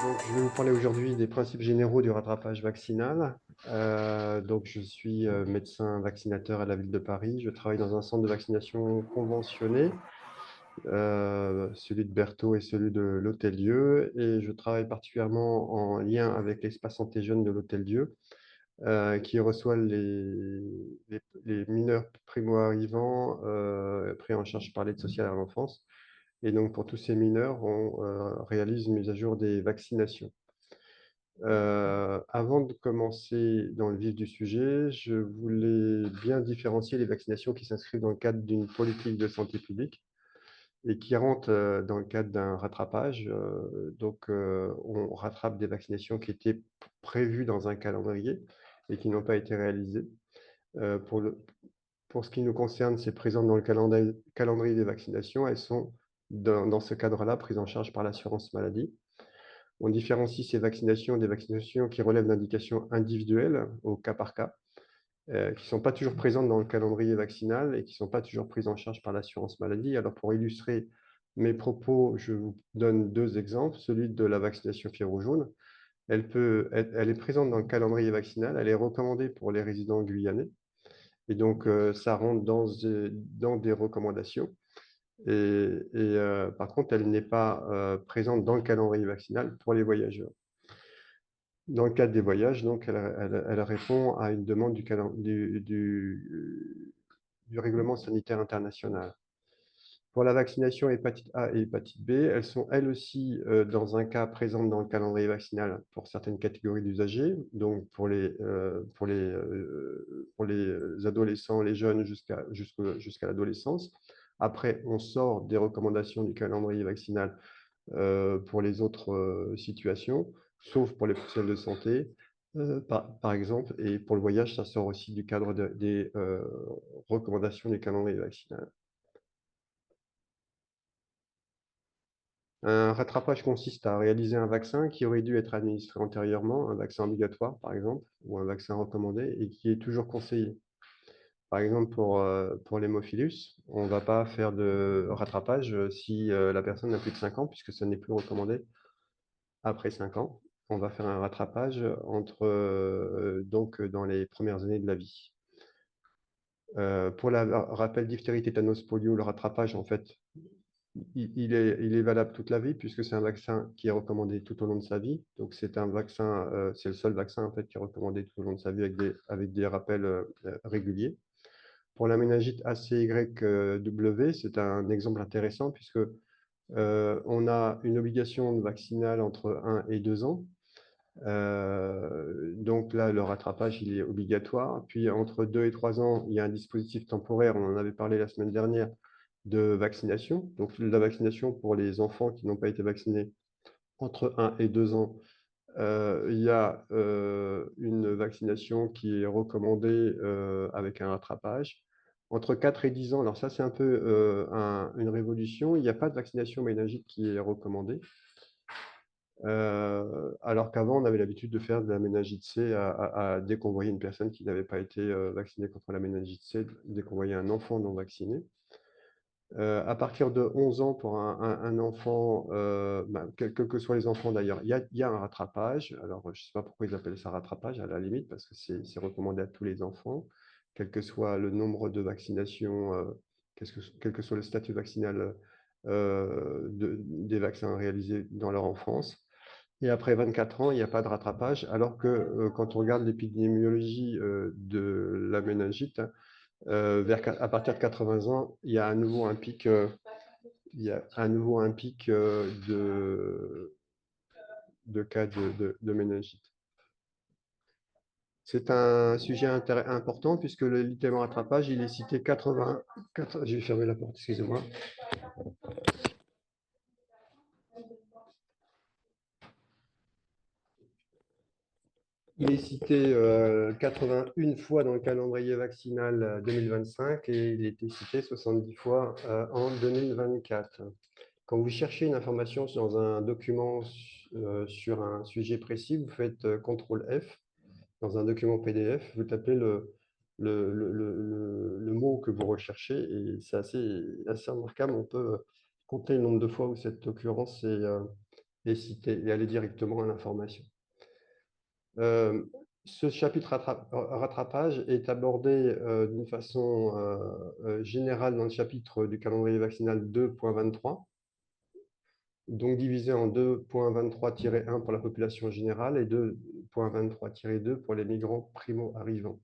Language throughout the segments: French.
Donc, je vais vous parler aujourd'hui des principes généraux du rattrapage vaccinal. Donc, je suis médecin vaccinateur à la ville de Paris. Je travaille dans un centre de vaccination conventionné, celui de Berthaud et celui de l'Hôtel-Dieu. Et je travaille particulièrement en lien avec l'espace santé jeune de l'Hôtel-Dieu, qui reçoit les mineurs primo-arrivants pris en charge par l'aide sociale à l'enfance. Et donc, pour tous ces mineurs, on réalise une mise à jour des vaccinations. Avant de commencer dans le vif du sujet, je voulais bien différencier les vaccinations qui s'inscrivent dans le cadre d'une politique de santé publique et qui rentrent dans le cadre d'un rattrapage. On rattrape des vaccinations qui étaient prévues dans un calendrier et qui n'ont pas été réalisées. Euh, pour le, pour ce qui nous concerne, c'est présent dans le calendrier des vaccinations. Elles sont, dans ce cadre-là, prises en charge par l'assurance maladie. On différencie ces vaccinations des vaccinations qui relèvent d'indications individuelles au cas par cas, qui ne sont pas toujours présentes dans le calendrier vaccinal et qui ne sont pas toujours prises en charge par l'assurance maladie. Alors pour illustrer mes propos, je vous donne deux exemples. Celui de la vaccination fièvre jaune. Elle est présente dans le calendrier vaccinal, elle est recommandée pour les résidents guyanais. Et donc, ça rentre dans des recommandations. Par contre, elle n'est pas présente dans le calendrier vaccinal pour les voyageurs. Dans le cadre des voyages, donc, elle répond à une demande du règlement sanitaire international. Pour la vaccination hépatite A et hépatite B, elles sont elles aussi dans un cas présentes dans le calendrier vaccinal pour certaines catégories d'usagers, donc pour les adolescents, les jeunes jusqu'à l'adolescence. Après, on sort des recommandations du calendrier vaccinal pour les autres situations, sauf pour les professionnels de santé, par exemple. Et pour le voyage, ça sort aussi du cadre des recommandations du calendrier vaccinal. Un rattrapage consiste à réaliser un vaccin qui aurait dû être administré antérieurement, un vaccin obligatoire par exemple, ou un vaccin recommandé, et qui est toujours conseillé. Par exemple, pour l'hémophilus, on ne va pas faire de rattrapage si la personne a plus de 5 ans, puisque ça n'est plus recommandé après 5 ans. On va faire un rattrapage dans les premières années de la vie. Pour la rappel diphtérie, tétanos, polio, le rattrapage, en fait, il est valable toute la vie puisque c'est un vaccin qui est recommandé tout au long de sa vie. Donc, c'est le seul vaccin en fait, qui est recommandé tout au long de sa vie avec des rappels réguliers. Pour la méningite ACYW, c'est un exemple intéressant puisque on a une obligation vaccinale entre 1 et 2 ans. Donc là, le rattrapage, il est obligatoire. Puis entre 2 et 3 ans, il y a un dispositif temporaire, on en avait parlé la semaine dernière, de vaccination. Donc la vaccination pour les enfants qui n'ont pas été vaccinés entre 1 et 2 ans, il y a une vaccination qui est recommandée avec un rattrapage. Entre 4 et 10 ans, alors ça c'est un peu une révolution, il n'y a pas de vaccination méningite qui est recommandée. Alors qu'avant, on avait l'habitude de faire de la méningite C dès qu'on voyait une personne qui n'avait pas été vaccinée contre la méningite C, dès qu'on voyait un enfant non vacciné. À partir de 11 ans, pour un enfant, quels que soient les enfants d'ailleurs, il y a un rattrapage. Alors, je ne sais pas pourquoi ils appellent ça rattrapage, à la limite, parce que c'est recommandé à tous les enfants, quel que soit le nombre de vaccinations, quel que soit le statut vaccinal des vaccins réalisés dans leur enfance. Et après 24 ans, il n'y a pas de rattrapage, alors que quand on regarde l'épidémiologie de la méningite, à partir de 80 ans, il y a à nouveau un pic, de cas de méningite. C'est un sujet important puisque le littéralement rattrapage, il est cité 80. J'ai fermé la porte, excusez-moi. Il est cité 81 fois dans le calendrier vaccinal 2025 et il a été cité 70 fois en 2024. Quand vous cherchez une information dans un document sur un sujet précis, vous faites CTRL F dans un document PDF, vous tapez le mot que vous recherchez et c'est assez remarquable. On peut compter le nombre de fois où cette occurrence et citer et aller directement à l'information. Ce chapitre rattrapage est abordé d'une façon générale dans le chapitre du calendrier vaccinal 2.23, donc divisé en 2.23-1 pour la population générale et 2.23-2 pour les migrants primo-arrivants.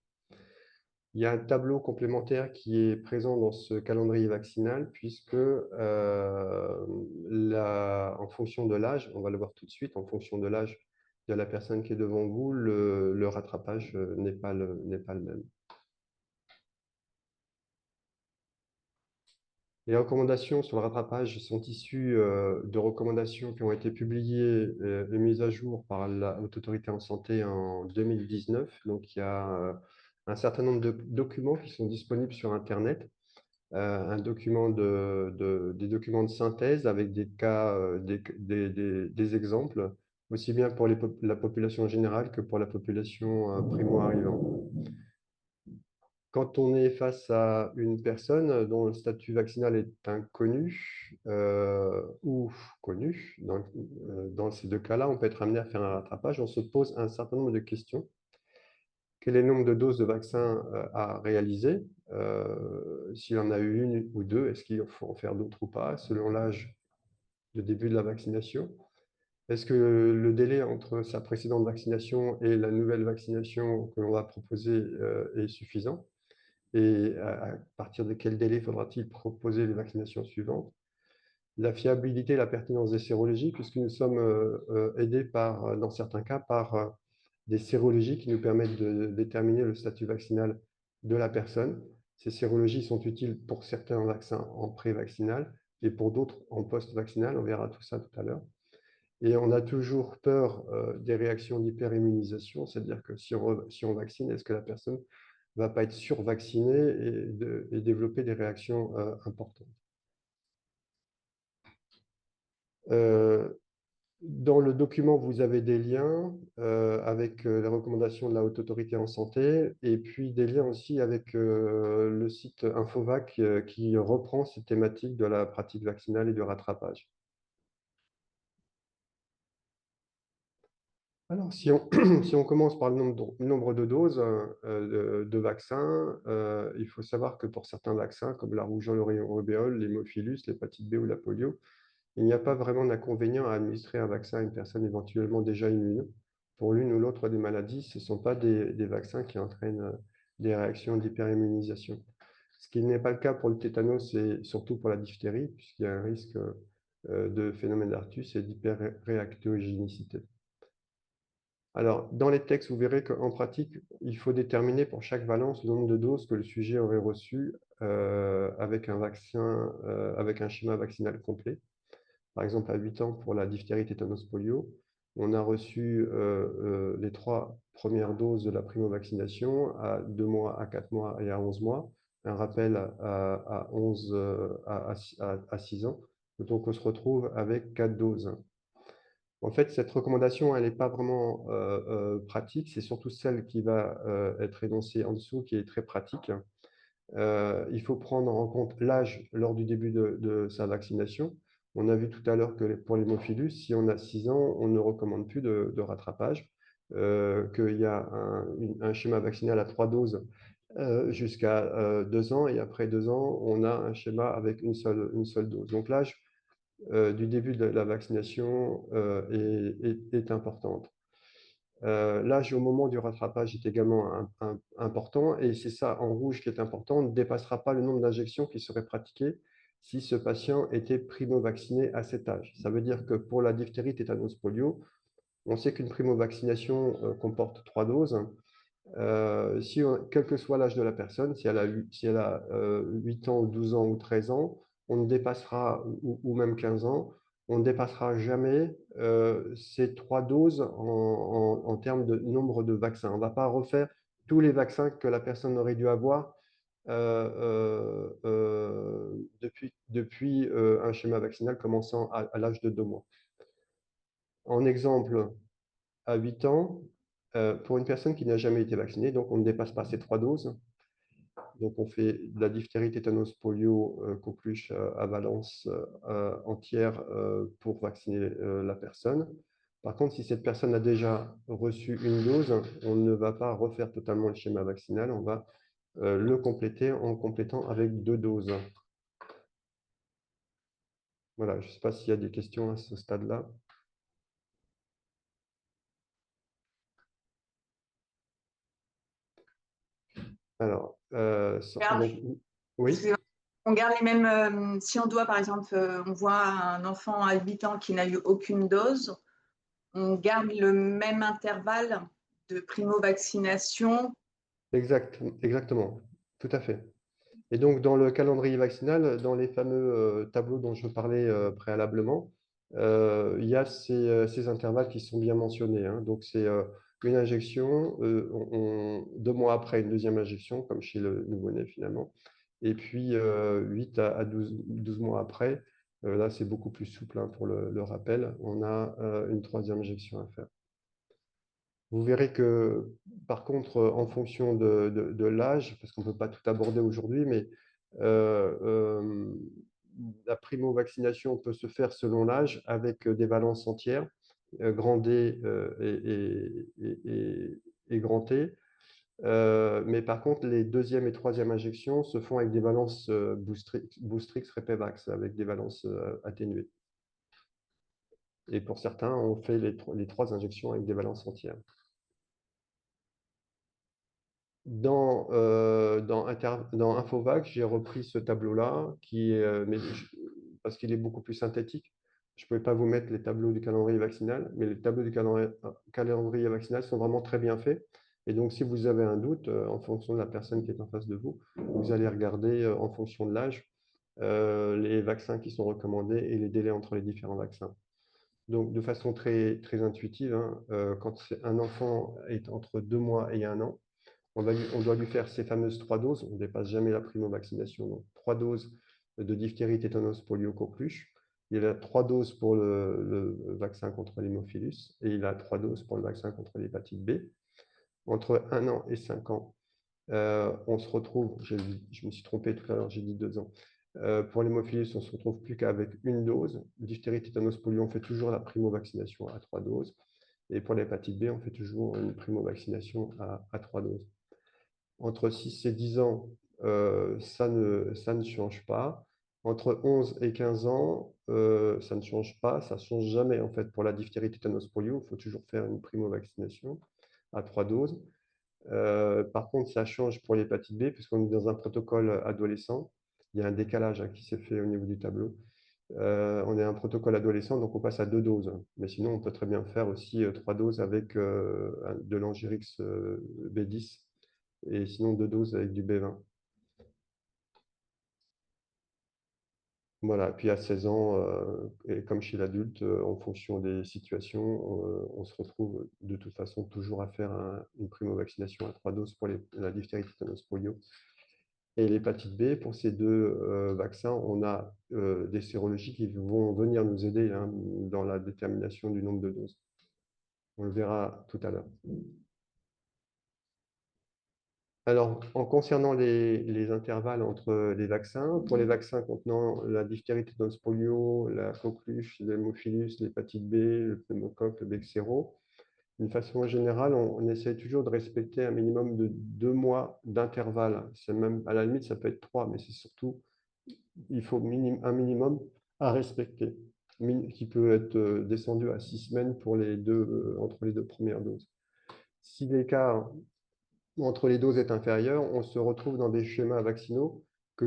Il y a un tableau complémentaire qui est présent dans ce calendrier vaccinal, puisque en fonction de l'âge, on va le voir tout de suite, en fonction de l'âge de la personne qui est devant vous, le rattrapage n'est pas le même. Les recommandations sur le rattrapage sont issues de recommandations qui ont été publiées et mises à jour par la Haute Autorité en Santé en 2019. Donc, il y a un certain nombre de documents qui sont disponibles sur Internet. Un document des documents de synthèse avec des cas, des exemples, aussi bien pour la population générale que pour la population primo-arrivant. Quand on est face à une personne dont le statut vaccinal est inconnu ou connu, dans ces deux cas-là, on peut être amené à faire un rattrapage. On se pose un certain nombre de questions. Quel est le nombre de doses de vaccin à réaliser? S'il en a eu une ou deux, est-ce qu'il faut en faire d'autres ou pas, selon l'âge de début de la vaccination? Est-ce que le délai entre sa précédente vaccination et la nouvelle vaccination que l'on va proposer est suffisant? Et à partir de quel délai faudra-t-il proposer les vaccinations suivantes? La fiabilité et la pertinence des sérologies, puisque nous sommes aidés dans certains cas par des sérologies qui nous permettent de déterminer le statut vaccinal de la personne. Ces sérologies sont utiles pour certains vaccins en pré-vaccinal et pour d'autres en post-vaccinal. On verra tout ça tout à l'heure. Et on a toujours peur des réactions d'hyperimmunisation, c'est-à-dire que si on vaccine, est-ce que la personne ne va pas être survaccinée et développer des réactions importantes? Euh, Dans le document, vous avez des liens avec les recommandations de la Haute Autorité en Santé et puis des liens aussi avec le site Infovac qui reprend ces thématiques de la pratique vaccinale et du rattrapage. Alors, si on commence par le nombre de doses de vaccins, il faut savoir que pour certains vaccins, comme la rougeole, rubéole, l'hémophilus, l'hépatite B ou la polio, il n'y a pas vraiment d'inconvénient à administrer un vaccin à une personne éventuellement déjà immune. Pour l'une ou l'autre des maladies, ce ne sont pas des vaccins qui entraînent des réactions d'hyperimmunisation. Ce qui n'est pas le cas pour le tétanos et surtout pour la diphtérie, puisqu'il y a un risque de phénomène d'artus et d'hyperréactogénicité. Alors, dans les textes, vous verrez qu'en pratique, il faut déterminer pour chaque valence le nombre de doses que le sujet aurait reçu avec un vaccin, avec un schéma vaccinal complet. Par exemple, à 8 ans pour la diphtérie, tétanos, polio, on a reçu les 3 premières doses de la primo-vaccination à 2 mois, à 4 mois et à 11 mois. Un rappel à 11, à 6 ans. Donc, on se retrouve avec 4 doses. En fait, cette recommandation, elle n'est pas vraiment pratique. C'est surtout celle qui va être énoncée en dessous qui est très pratique. Il faut prendre en compte l'âge lors du début de sa vaccination. On a vu tout à l'heure que pour l'hémophilus, si on a 6 ans, on ne recommande plus de rattrapage, qu'il y a un schéma vaccinal à 3 doses jusqu'à 2 ans, et après 2 ans, on a un schéma avec une seule dose. Donc l'âge du début de la vaccination est importante. L'âge au moment du rattrapage est également important et c'est ça en rouge qui est important. On ne dépassera pas le nombre d'injections qui seraient pratiquées si ce patient était primo-vacciné à cet âge. Ça veut dire que pour la diphtérie, tétanos, polio, on sait qu'une primo-vaccination comporte 3 doses. Quel que soit l'âge de la personne, si elle a 8 ans ou 12 ans ou 13 ans, on ne dépassera, ou même 15 ans, on ne dépassera jamais ces 3 doses en termes de nombre de vaccins. On ne va pas refaire tous les vaccins que la personne aurait dû avoir depuis un schéma vaccinal commençant à l'âge de 2 mois. En exemple, à 8 ans, pour une personne qui n'a jamais été vaccinée, donc on ne dépasse pas ces 3 doses, Donc, on fait de la diphtérie, tétanos, polio, coqueluche à valence entière pour vacciner la personne. Par contre, si cette personne a déjà reçu une dose, on ne va pas refaire totalement le schéma vaccinal, on va le compléter en complétant avec 2 doses. Voilà, je ne sais pas s'il y a des questions à ce stade-là. Alors, donc, oui, Excusez-moi. On garde les mêmes. Si on doit, par exemple, on voit un enfant à 8 ans qui n'a eu aucune dose, on garde le même intervalle de primo-vaccination. exactement, tout à fait. Et donc, dans le calendrier vaccinal, dans les fameux tableaux dont je parlais préalablement, il y a ces intervalles qui sont bien mentionnés, hein. Donc, c'est une injection, 2 mois après une deuxième injection, comme chez le nouveau-né finalement. Et puis, 8 à 12 mois après, là, c'est beaucoup plus souple hein, pour le rappel, on a une troisième injection à faire. Vous verrez que, par contre, en fonction de l'âge, parce qu'on ne peut pas tout aborder aujourd'hui, mais euh, euh, la primo-vaccination peut se faire selon l'âge avec des valences entières, grand D et grand T. Mais par contre, les deuxième et troisième injections se font avec des valences Boostrix, Repevax, avec des valences atténuées. Et pour certains, on fait les 3 injections avec des valences entières. Dans Infovac, j'ai repris ce tableau-là, parce qu'il est beaucoup plus synthétique. Je ne pouvais pas vous mettre les tableaux du calendrier vaccinal, mais les tableaux du calendrier vaccinal sont vraiment très bien faits. Et donc, si vous avez un doute, en fonction de la personne qui est en face de vous, vous allez regarder en fonction de l'âge les vaccins qui sont recommandés et les délais entre les différents vaccins. Donc, de façon très, très intuitive, hein, quand un enfant est entre 2 mois et 1 an, on doit lui faire ces fameuses 3 doses. On ne dépasse jamais la primo-vaccination. Donc, 3 doses de diphtérie, tétanos, polio, coqueluche. Il a 3 doses pour le vaccin contre l'hémophilus et il a 3 doses pour le vaccin contre l'hépatite B. Entre 1 an et 5 ans, on se retrouve, je me suis trompé tout à l'heure, j'ai dit 2 ans. Pour l'hémophilus, on ne se retrouve plus qu'avec une dose. Diphtérie, tétanos, polio, on fait toujours la primo-vaccination à 3 doses. Et pour l'hépatite B, on fait toujours une primo-vaccination à 3 doses. Entre 6 et 10 ans, ça ne change pas. Entre 11 et 15 ans, ça ne change pas. Ça ne change jamais, en fait, pour la diphtérie, tétanos, polio. Il faut toujours faire une primo-vaccination à 3 doses. Par contre, ça change pour l'hépatite B, puisqu'on est dans un protocole adolescent. Il y a un décalage hein, qui s'est fait au niveau du tableau. On est un protocole adolescent, donc on passe à 2 doses. Mais sinon, on peut très bien faire aussi 3 doses avec de l'Angérix B10 et sinon 2 doses avec du B20. Voilà, puis à 16 ans, et comme chez l'adulte, en fonction des situations, on se retrouve de toute façon toujours à faire une primo-vaccination à 3 doses pour la diphtérie, tétanos, polio. Et l'hépatite B, pour ces 2 vaccins, on a des sérologies qui vont venir nous aider hein, dans la détermination du nombre de doses. On le verra tout à l'heure. Alors, en concernant les intervalles entre les vaccins, pour les vaccins contenant la diphtérie, tétanos, polio, la coqueluche, l'hémophilus, l'hépatite B, le pneumocoque, le Bexsero, d'une façon générale, on essaie toujours de respecter un minimum de 2 mois d'intervalle. C'est même, à la limite, ça peut être 3, mais c'est surtout, il faut un minimum à respecter, qui peut être descendu à 6 semaines pour entre les 2 premières doses. Si l'écart entre les doses est inférieure, on se retrouve dans des schémas vaccinaux que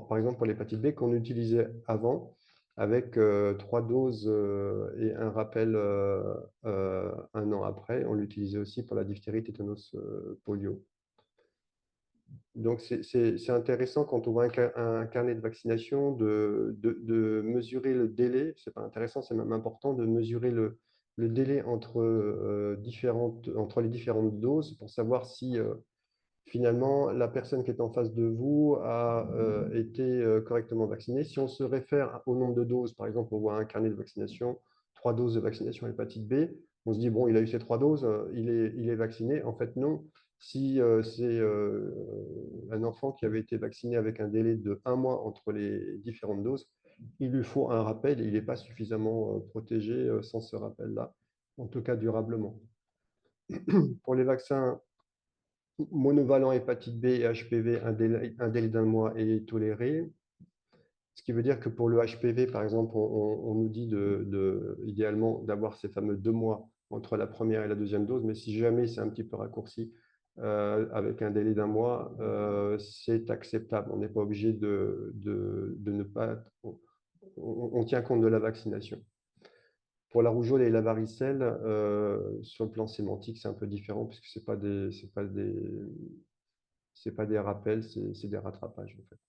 par exemple pour l'hépatite B, qu'on utilisait avant avec 3 doses et un rappel 1 an après. On l'utilisait aussi pour la diphtérie, tétanos, polio. Donc, c'est intéressant quand on voit un carnet de vaccination de mesurer le délai. C'est pas intéressant, c'est même important de mesurer le délai entre les différentes doses pour savoir si finalement, la personne qui est en face de vous a été correctement vaccinée. Si on se réfère au nombre de doses, par exemple, on voit un carnet de vaccination, 3 doses de vaccination hépatite B, on se dit, bon, il a eu ces 3 doses, il est vacciné. En fait, non. Si c'est un enfant qui avait été vacciné avec un délai de 1 mois entre les différentes doses, il lui faut un rappel et il n'est pas suffisamment protégé sans ce rappel-là, en tout cas durablement. Pour les vaccins monovalents hépatite B et HPV, un délai d'1 mois est toléré. Ce qui veut dire que pour le HPV, par exemple, on nous dit idéalement d'avoir ces fameux 2 mois entre la première et la deuxième dose, mais si jamais c'est un petit peu raccourci avec un délai d'1 mois, c'est acceptable. On n'est pas obligé de ne pas... On tient compte de la vaccination. Pour la rougeole et la varicelle, sur le plan sémantique, c'est un peu différent puisque ce n'est pas des rappels, c'est des rattrapages en fait.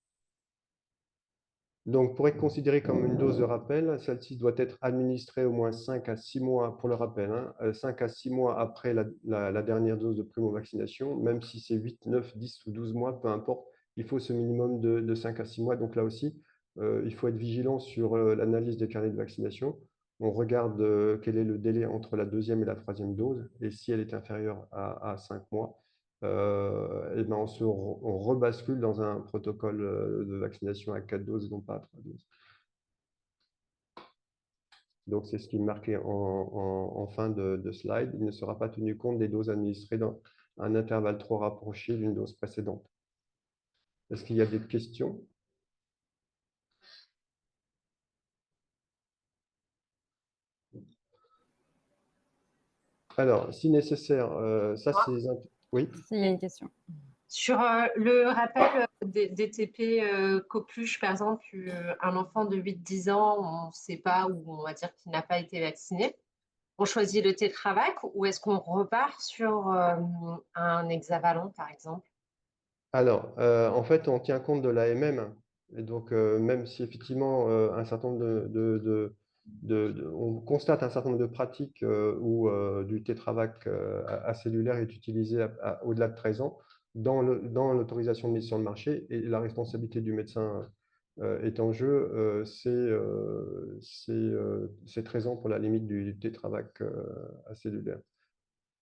Donc, pour être considérée comme une dose de rappel, celle-ci doit être administrée au moins 5 à 6 mois, pour le rappel, 5 à 6 mois après la dernière dose de primo-vaccination, même si c'est 8, 9, 10 ou 12 mois, peu importe, il faut ce minimum de 5 à 6 mois. Donc là aussi, il faut être vigilant sur l'analyse des carnets de vaccination. On regarde quel est le délai entre la deuxième et la troisième dose, et si elle est inférieure à 5 mois, et ben on rebascule dans un protocole de vaccination à 4 doses, non pas à 3 doses. Donc, c'est ce qui est marqué en fin de slide. Il ne sera pas tenu compte des doses administrées dans un intervalle trop rapproché d'une dose précédente. Est-ce qu'il y a des questions? Alors, si nécessaire, ça c'est... Oui. Il y a une question. Sur le rappel des TP coqueluche, par exemple, un enfant de 8-10 ans, on ne sait pas, ou on va dire qu'il n'a pas été vacciné, on choisit le tétravac ou est-ce qu'on repart sur un hexavalent, par exemple? Alors, en fait, on tient compte de l'AMM. Et donc, même si effectivement, un certain nombre on constate un certain nombre de pratiques où du tétravac acellulaire est utilisé au-delà de 13 ans, dans l'autorisation de mise sur le marché, et la responsabilité du médecin est en jeu, c'est 13 ans pour la limite du tétravac acellulaire.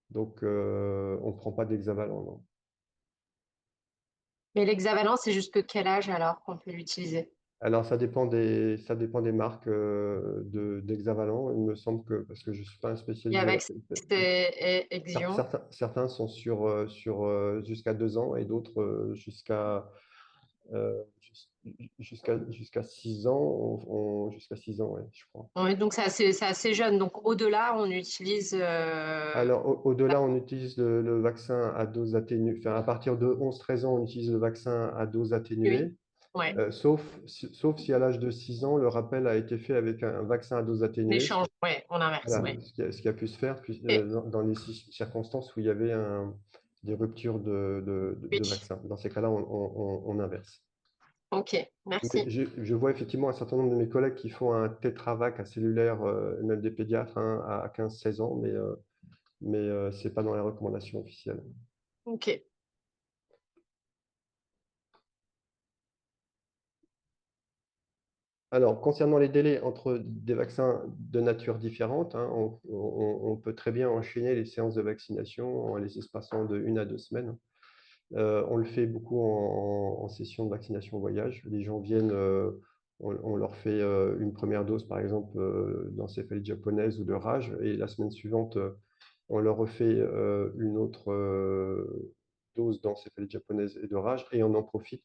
Donc, on ne prend pas d'hexavalent, non. Mais l'hexavalent, c'est jusque quel âge alors qu'on peut l'utiliser? Alors, ça dépend des marques d'hexavalent. Il me semble que, parce que je ne suis pas un Il y spécialiste a de la... Vax et Exion. Certains sont jusqu'à 2 ans et d'autres euh, jusqu'à 6 ans. Jusqu'à 6 ans, ouais, je crois. Oui, donc c'est assez jeune. Donc au-delà, on utilise. Alors, au-delà, on utilise le vaccin à dose atténuée. Enfin, à partir de 11-13 ans, on utilise le vaccin à dose atténuée. Oui, ouais. Sauf si à l'âge de 6 ans, le rappel a été fait avec un vaccin à dose atténuée, L'échange, ouais, on inverse, voilà, ouais. ce qui a pu se faire Et, dans les circonstances où il y avait des ruptures oui, de vaccins. Dans ces cas-là, on inverse. ok, Mais merci. je vois effectivement un certain nombre de mes collègues qui font un tétravac à cellulaire, même des pédiatres, à 15-16 ans, mais ce n'est pas dans les recommandations officielles. Ok. Alors, concernant les délais entre des vaccins de nature différente, on peut très bien enchaîner les séances de vaccination en les espaçant de 1 à 2 semaines. On le fait beaucoup en session de vaccination voyage. Les gens viennent, on leur fait une première dose, par exemple, d'encéphalite japonaise ou de rage, et la semaine suivante, on leur refait une autre dose d'encéphalite japonaise et de rage, et on en profite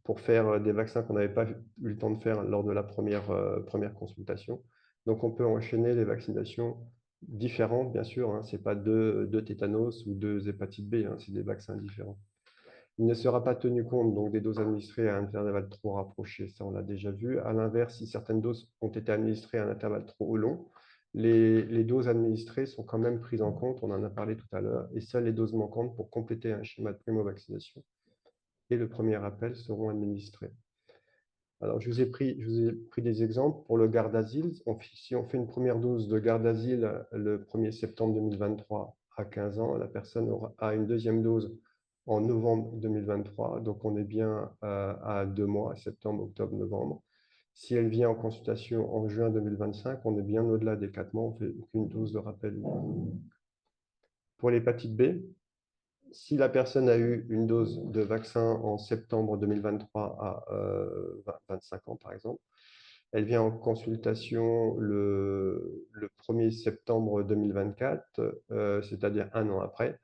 pour faire des vaccins qu'on n'avait pas eu le temps de faire lors de la première consultation. Donc, on peut enchaîner les vaccinations différentes, bien sûr. Ce n'est pas deux tétanos ou 2 hépatites B, c'est des vaccins différents. Il ne sera pas tenu compte donc, des doses administrées à un intervalle trop rapproché, ça on l'a déjà vu. À l'inverse, si certaines doses ont été administrées à un intervalle trop long, les doses administrées sont quand même prises en compte, on en a parlé tout à l'heure, et seules les doses manquantes pour compléter un schéma de primo-vaccination et le premier rappel seront administrés. Alors, je vous ai pris des exemples pour le Gardasil. Si on fait une première dose de Gardasil le 1er septembre 2023 à 15 ans, la personne a une deuxième dose en novembre 2023. Donc, on est bien à 2 mois, septembre, octobre, novembre. Si elle vient en consultation en juin 2025, on est bien au-delà des 4 mois. On fait une dose de rappel. Pour l'hépatite B, si la personne a eu une dose de vaccin en septembre 2023 à 25 ans, par exemple, elle vient en consultation le 1er septembre 2024, c'est-à-dire un an après.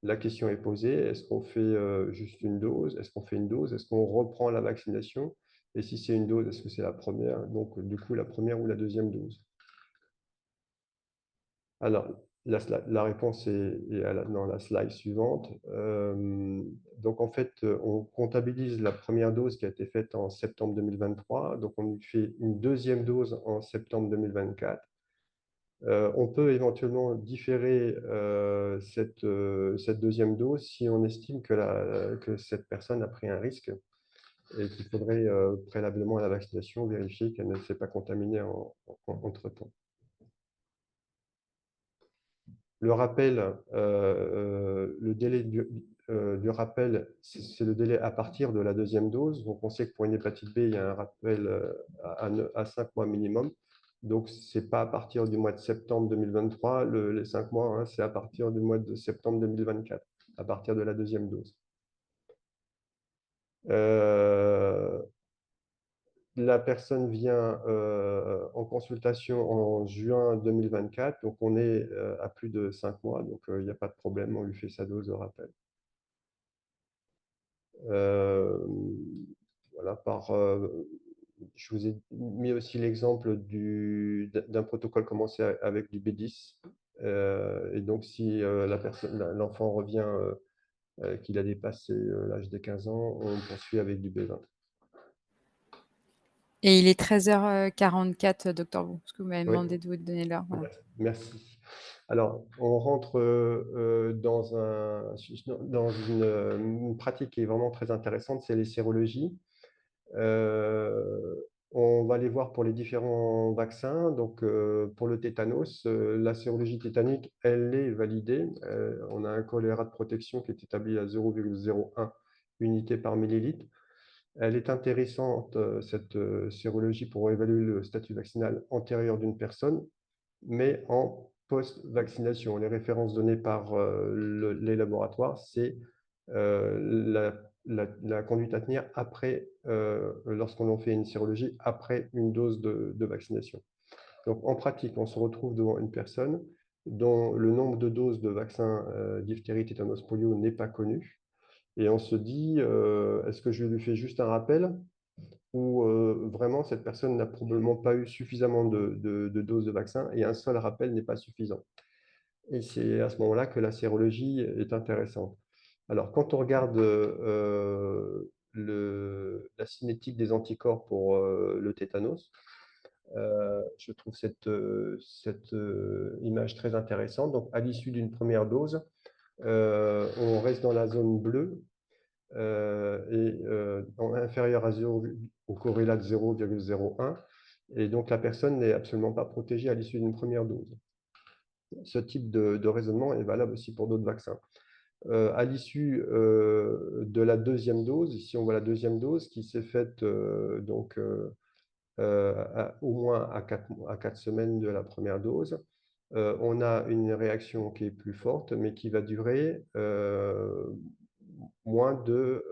La question est posée, est-ce qu'on fait juste une dose? Est-ce qu'on fait une dose? Est-ce qu'on reprend la vaccination? Et si c'est une dose, est-ce que c'est la première? Donc, du coup, la première ou la deuxième dose? Alors, la réponse est dans la slide suivante. Donc, en fait, on comptabilise la première dose qui a été faite en septembre 2023. Donc, on fait une deuxième dose en septembre 2024. On peut éventuellement différer cette deuxième dose si on estime que cette personne a pris un risque et qu'il faudrait préalablement à la vaccination vérifier qu'elle ne s'est pas contaminée entre-temps. Le rappel, le délai du rappel, c'est le délai à partir de la deuxième dose. Donc, on sait que pour une hépatite B, il y a un rappel à 5 mois minimum. Donc, ce n'est pas à partir du mois de septembre 2023, les 5 mois, hein, c'est à partir du mois de septembre 2024, à partir de la deuxième dose. La personne vient en consultation en juin 2024, donc on est à plus de 5 mois, donc il n'y a pas de problème, on lui fait sa dose de rappel. Voilà, je vous ai mis aussi l'exemple d'un protocole commencé avec du B10. Et donc, si l'enfant revient qu'il a dépassé l'âge des 15 ans, on poursuit avec du B20. Et il est 13h44, docteur Wu, parce que vous m'avez Oui. demandé de vous donner l'heure. Voilà. Merci. Alors, on rentre dans une pratique qui est vraiment très intéressante, c'est les sérologies. On va les voir pour les différents vaccins. Donc, pour le tétanos, la sérologie tétanique, elle est validée. On a un corrélat de protection qui est établi à 0,01 unités par millilitre. Elle est intéressante, cette sérologie, pour évaluer le statut vaccinal antérieur d'une personne, mais en post-vaccination. Les références données par les laboratoires, c'est la conduite à tenir après, lorsqu'on fait une sérologie après une dose de vaccination. Donc, en pratique, on se retrouve devant une personne dont le nombre de doses de vaccin diphtérie, tétanos, polio n'est pas connu. Et on se dit, est-ce que je lui fais juste un rappel ou vraiment cette personne n'a probablement pas eu suffisamment de doses de vaccin et un seul rappel n'est pas suffisant. Et c'est à ce moment-là que la sérologie est intéressante. Alors, quand on regarde la cinétique des anticorps pour le tétanos, je trouve cette image très intéressante. Donc, à l'issue d'une première dose, on reste dans la zone bleue inférieur à 0, au corrélat de 0,01. Et donc, la personne n'est absolument pas protégée à l'issue d'une première dose. Ce type de raisonnement est valable aussi pour d'autres vaccins. À l'issue de la deuxième dose, ici on voit la deuxième dose qui s'est faite au moins à 4 semaines de la première dose. On a une réaction qui est plus forte, mais qui va durer moins de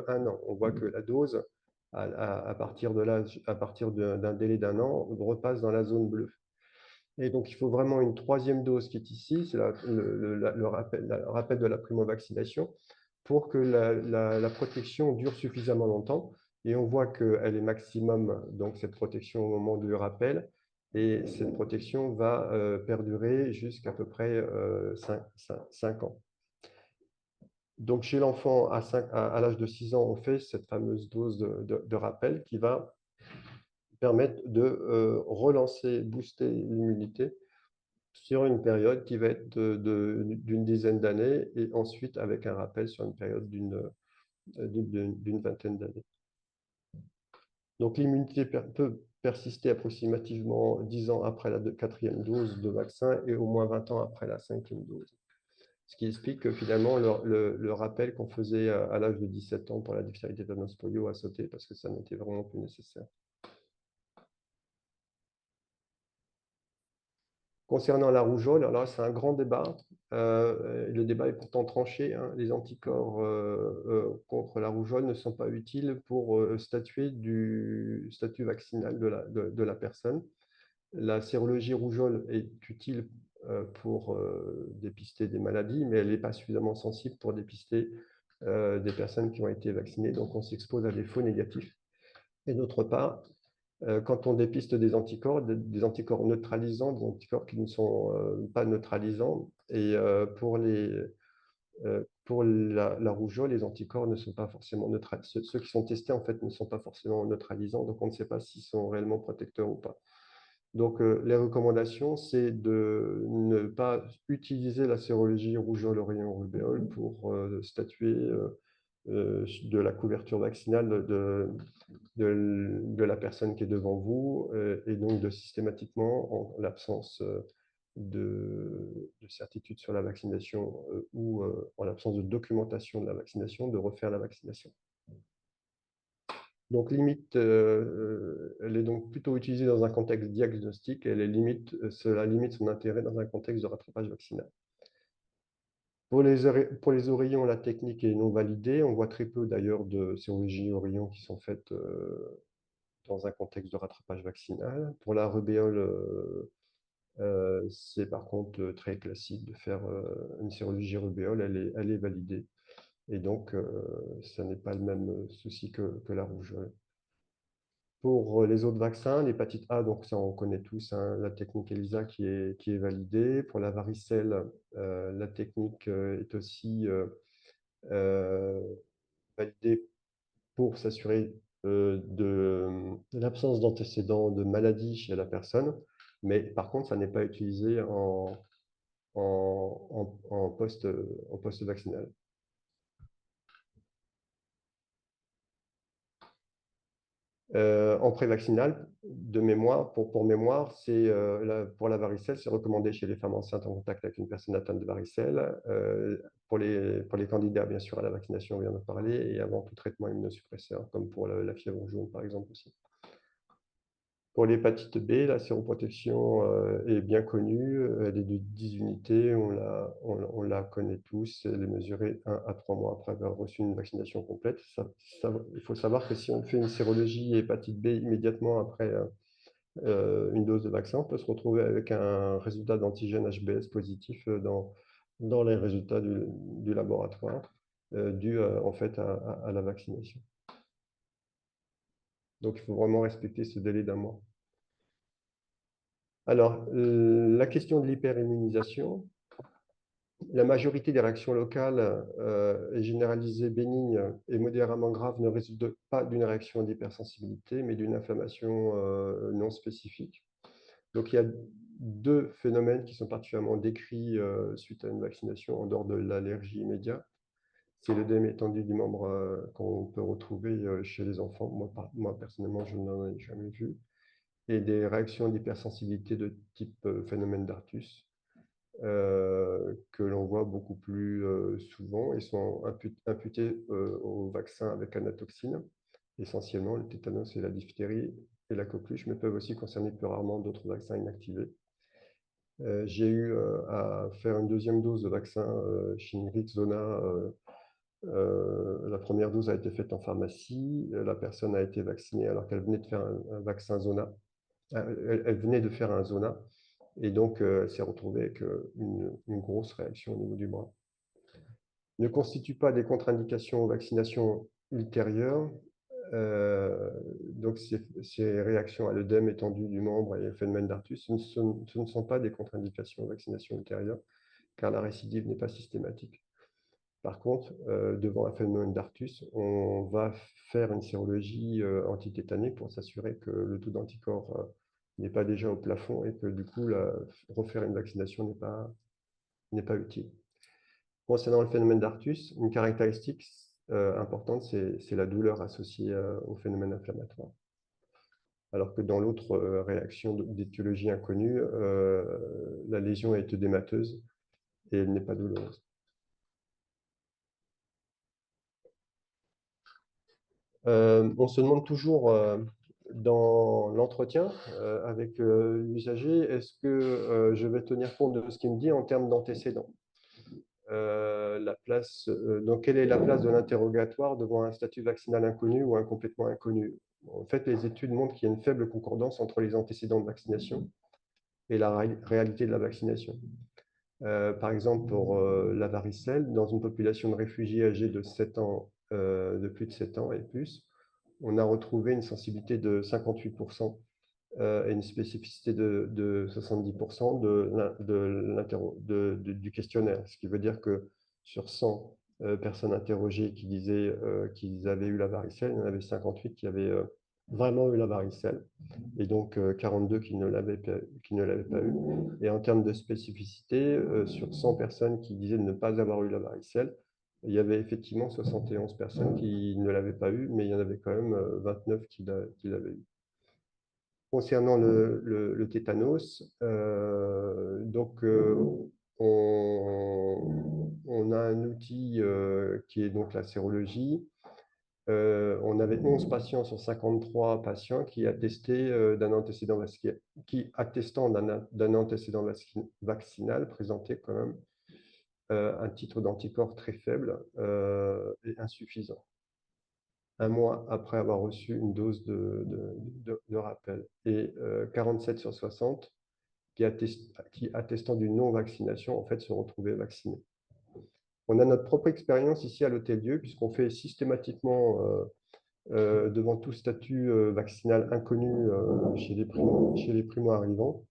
1 an. On voit que la dose, à partir d'un délai d'1 an, repasse dans la zone bleue. Et donc, il faut vraiment une troisième dose qui est ici, c'est le rappel de la primo-vaccination, pour que la protection dure suffisamment longtemps. Et on voit qu'elle est maximum, donc cette protection au moment du rappel, et cette protection va perdurer jusqu'à peu près 5 ans. Donc, chez l'enfant, à l'âge de 6 ans, on fait cette fameuse dose de rappel qui va permettre de relancer, booster l'immunité sur une période qui va être d'une dizaine d'années et ensuite avec un rappel sur une période d'une vingtaine d'années. Donc, l'immunité peut persister approximativement 10 ans après la 4e dose de vaccin et au moins 20 ans après la 5e dose. Ce qui explique que finalement, le rappel qu'on faisait à l'âge de 17 ans pour la diphtérie, tétanos, polio a sauté parce que ça n'était vraiment plus nécessaire. Concernant la rougeole, alors c'est un grand débat. Le débat est pourtant tranché, hein. Les anticorps contre la rougeole ne sont pas utiles pour statuer du statut vaccinal de la personne. La sérologie rougeole est utile pour dépister des maladies, mais elle n'est pas suffisamment sensible pour dépister des personnes qui ont été vaccinées, donc on s'expose à des faux négatifs. Et d'autre part, quand on dépiste des anticorps neutralisants, des anticorps qui ne sont pas neutralisants, et pour la rougeole, les anticorps ne sont pas forcément neutralisants. Ceux qui sont testés, en fait, ne sont pas forcément neutralisants, donc on ne sait pas s'ils sont réellement protecteurs ou pas. Donc, les recommandations, c'est de ne pas utiliser la sérologie rougeole, orion, rubéole pour statuer de la couverture vaccinale de la personne qui est devant vous, et donc de systématiquement, en l'absence de certitude sur la vaccination ou en l'absence de documentation de la vaccination, de refaire la vaccination. Donc, limite, elle est donc plutôt utilisée dans un contexte diagnostique et cela limite son intérêt dans un contexte de rattrapage vaccinal. Pour les oreillons, la technique est non validée. On voit très peu d'ailleurs de sérologie oreillons qui sont faites dans un contexte de rattrapage vaccinal. Pour la rubéole, c'est par contre très classique de faire une sérologie rubéole, elle est validée. Et donc, ça n'est pas le même souci que la rougeole. Pour les autres vaccins, l'hépatite A, donc ça on connaît tous, hein, la technique ELISA qui est validée. Pour la varicelle, la technique est aussi validée pour s'assurer de l'absence d'antécédents de maladie chez la personne, mais par contre, ça n'est pas utilisé en post-vaccinal. En prévaccinal, de mémoire, pour mémoire, pour la varicelle, c'est recommandé chez les femmes enceintes en contact avec une personne atteinte de varicelle. Pour les candidats, bien sûr, à la vaccination, on vient de parler, et avant tout traitement immunosuppresseur, comme pour la fièvre jaune, par exemple, aussi. Pour l'hépatite B, la séroprotection est bien connue, elle est de 10 unités, on la connaît tous, elle est mesurée 1 à 3 mois après avoir reçu une vaccination complète. Il faut savoir que si on fait une sérologie hépatite B immédiatement après une dose de vaccin, on peut se retrouver avec un résultat d'antigène HBS positif dans les résultats du laboratoire, dû en fait à la vaccination. Donc il faut vraiment respecter ce délai d'un mois. Alors, la question de l'hyperimmunisation, la majorité des réactions locales et généralisées bénignes et modérément graves ne résultent pas d'une réaction d'hypersensibilité, mais d'une inflammation non spécifique. Donc, il y a deux phénomènes qui sont particulièrement décrits suite à une vaccination en dehors de l'allergie immédiate. C'est l'œdème étendu du membre qu'on peut retrouver chez les enfants. Moi, personnellement, je n'en ai jamais vu. Et des réactions d'hypersensibilité de type phénomène d'Artus, que l'on voit beaucoup plus souvent et sont imputées au vaccin avec anatoxine, essentiellement le tétanos et la diphtérie et la coqueluche, mais peuvent aussi concerner plus rarement d'autres vaccins inactivés. J'ai eu à faire une deuxième dose de vaccin Shingrix Zona. La première dose a été faite en pharmacie. La personne a été vaccinée alors qu'elle venait de faire un vaccin Zona. Elle venait de faire un Zona et donc elle s'est retrouvée avec une grosse réaction au niveau du bras. Ne constituent pas des contre-indications aux vaccinations ultérieures. Donc ces réactions à l'œdème étendu du membre et au phénomène d'Artus, ce ne sont pas des contre-indications aux vaccinations ultérieures, car la récidive n'est pas systématique. Par contre, devant un phénomène d'Artus, on va faire une sérologie antitétanique pour s'assurer que le taux d'anticorps n'est pas déjà au plafond et que du coup, refaire une vaccination n'est pas utile. Concernant le phénomène d'Artus, une caractéristique importante, c'est la douleur associée au phénomène inflammatoire. Alors que dans l'autre réaction d'étiologie inconnue, la lésion est œdémateuse et elle n'est pas douloureuse. On se demande toujours dans l'entretien avec l'usager, est-ce que je vais tenir compte de ce qu'il me dit en termes d'antécédents? Donc, quelle est la place de l'interrogatoire devant un statut vaccinal inconnu ou incomplètement inconnu? En fait, les études montrent qu'il y a une faible concordance entre les antécédents de vaccination et la réalité de la vaccination. Par exemple, pour la varicelle, dans une population de réfugiés âgés de 7 ans, de plus de 7 ans et plus, on a retrouvé une sensibilité de 58% et une spécificité de 70% du questionnaire. Ce qui veut dire que sur 100 personnes interrogées qui disaient qu'ils avaient eu la varicelle, il y en avait 58 qui avaient vraiment eu la varicelle, et donc 42 qui ne l'avaient pas eu. Et en termes de spécificité, sur 100 personnes qui disaient ne pas avoir eu la varicelle, il y avait effectivement 71 personnes qui ne l'avaient pas eu, mais il y en avait quand même 29 qui l'avaient eu. Concernant le tétanos, on a un outil qui est donc la sérologie. On avait 11 patients sur 53 patients qui attestaient attestant d'un antécédent vaccinal présentait quand même un titre d'anticorps très faible et insuffisant, un mois après avoir reçu une dose de rappel. Et 47 sur 60 qui attestant d'une non-vaccination, en fait, se retrouvaient vaccinés. On a notre propre expérience ici à l'Hôtel-Dieu, puisqu'on fait systématiquement, devant tout statut vaccinal inconnu chez les primo-arrivants,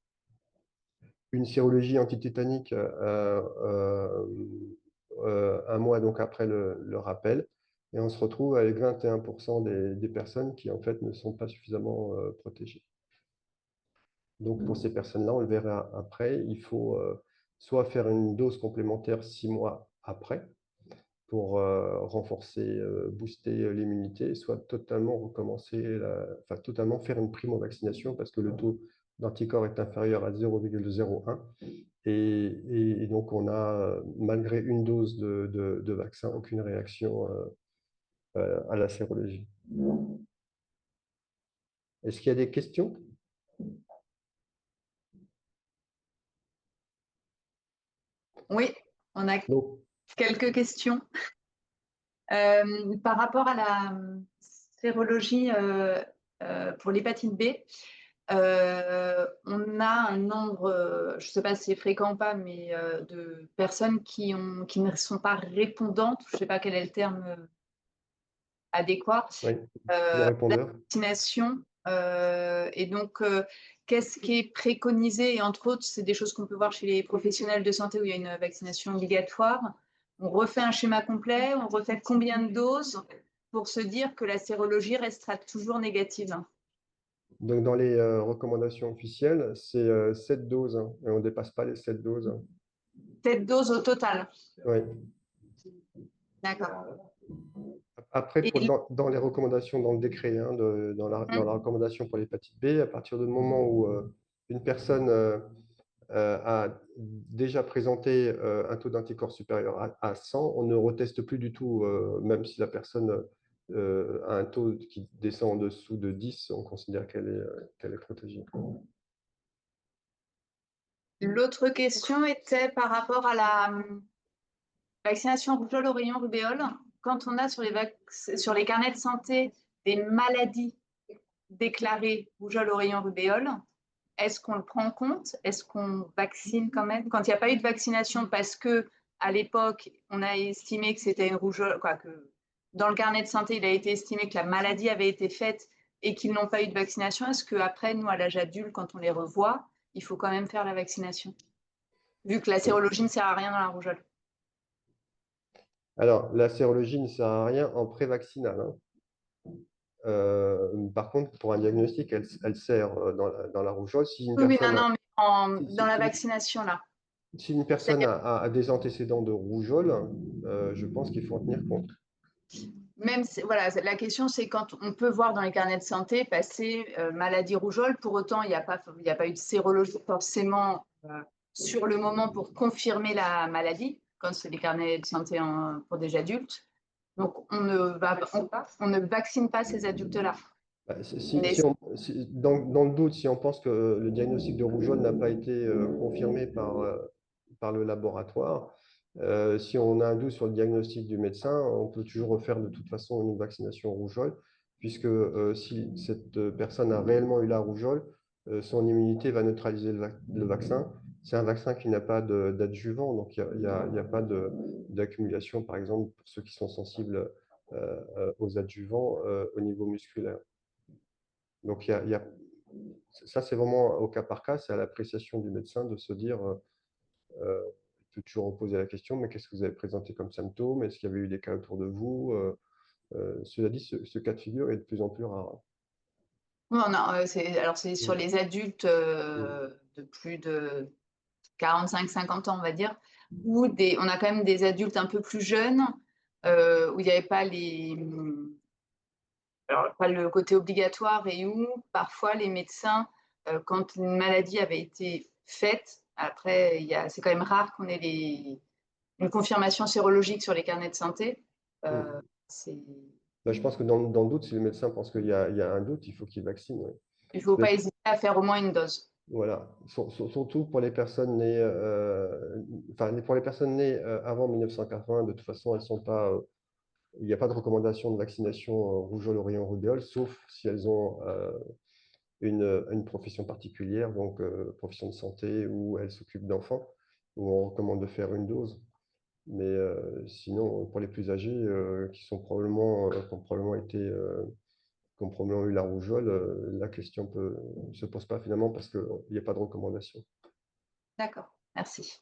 une sérologie antitétanique un mois donc après le rappel, et on se retrouve avec 21% des personnes qui en fait ne sont pas suffisamment protégées. Donc pour ces personnes-là, on le verra après, il faut soit faire une dose complémentaire 6 mois après pour renforcer, booster l'immunité, soit totalement recommencer, totalement faire une primo-vaccination parce que le taux d'anticorps est inférieur à 0,01. Et donc, on a, malgré une dose de vaccin, aucune réaction à la sérologie. Est-ce qu'il y a des questions? Oui, on a Donc, quelques questions. Par rapport à la sérologie pour l'hépatite B, on a un nombre, je ne sais pas si c'est fréquent ou pas, mais de personnes qui ne sont pas répondantes, je ne sais pas quel est le terme adéquat, oui, la répondeur. vaccination. Et donc, qu'est-ce qui est préconisé? Et entre autres, c'est des choses qu'on peut voir chez les professionnels de santé où il y a une vaccination obligatoire. On refait un schéma complet, on refait combien de doses pour se dire que la sérologie restera toujours négative? Donc, dans les recommandations officielles, c'est 7 doses, hein, et on ne dépasse pas les 7 doses. Hein. 7 doses au total. Oui. D'accord. Après, Et dans les recommandations, dans le décret, hein, dans la recommandation pour l'hépatite B, à partir du moment où une personne a déjà présenté un taux d'anticorps supérieur à 100, on ne reteste plus du tout, même si la personne a un taux qui descend en dessous de 10, on considère qu'elle est protégée. l'autre question était par rapport à la vaccination rougeole, oreillon, rubéole. Quand on a sur les carnets de santé des maladies déclarées rougeole, oreillon, rubéole, est-ce qu'on le prend en compte? Est-ce qu'on vaccine quand même? Quand il n'y a pas eu de vaccination parce que à l'époque, on a estimé que c'était une rougeole, que dans le carnet de santé, il a été estimé que la maladie avait été faite et qu'ils n'ont pas eu de vaccination, est-ce qu'après, nous, à l'âge adulte, quand on les revoit, il faut quand même faire la vaccination? Vu que la sérologie ne sert à rien dans la rougeole. Alors, la sérologie ne sert à rien en pré-vaccinal. Hein. Par contre, pour un diagnostic, elle sert dans la rougeole. Si une Oui, personne non, mais dans la vaccination, là. Si une personne a des antécédents de rougeole, je pense qu'il faut en tenir compte. Même, voilà, la question, c'est quand on peut voir dans les carnets de santé passer maladie rougeole. Pour autant, il n'y a pas eu de sérologie forcément sur le moment pour confirmer la maladie, quand c'est des carnets de santé pour des adultes. Donc, on ne vaccine pas ces adultes-là. Bah, Mais dans le doute, si on pense que le diagnostic de rougeole n'a pas été confirmé par le laboratoire, si on a un doute sur le diagnostic du médecin, on peut toujours refaire de toute façon une vaccination rougeole, puisque si cette personne a réellement eu la rougeole, son immunité va neutraliser le vaccin. C'est un vaccin qui n'a pas d'adjuvant, donc il y a pas d'accumulation, par exemple, pour ceux qui sont sensibles aux adjuvants au niveau musculaire. Donc, ça, c'est vraiment au cas par cas, c'est à l'appréciation du médecin de se dire, il peut toujours poser la question, mais qu'est-ce que vous avez présenté comme symptômes? Est-ce qu'il y avait eu des cas autour de vous? Cela dit, ce cas de figure est de plus en plus rare. non, non, alors c'est sur Mm. les adultes de plus de 45-50 ans, on va dire, où on a quand même des adultes un peu plus jeunes, où il n'y avait pas alors, pas le côté obligatoire et où parfois les médecins, quand une maladie avait été faite, après, c'est quand même rare qu'on ait une confirmation sérologique sur les carnets de santé. Mm. C'est- Bah, je pense que dans le doute, si le médecin pense qu'il y a un doute, il faut qu'il vaccine. Oui. Il ne faut Mais pas hésiter à faire au moins une dose. voilà, surtout pour les personnes nées, pour les personnes nées avant 1980, de toute façon, elles sont pas, il n'y a pas de recommandation de vaccination rougeole, oreillon, rubéole, sauf si elles ont une profession particulière, donc profession de santé, où elles s'occupent d'enfants, où on recommande de faire une dose. Mais sinon, pour les plus âgés qui ont probablement qui ont probablement eu la rougeole, la question ne se pose pas finalement parce qu'il n'y a pas de recommandation. D'accord, merci.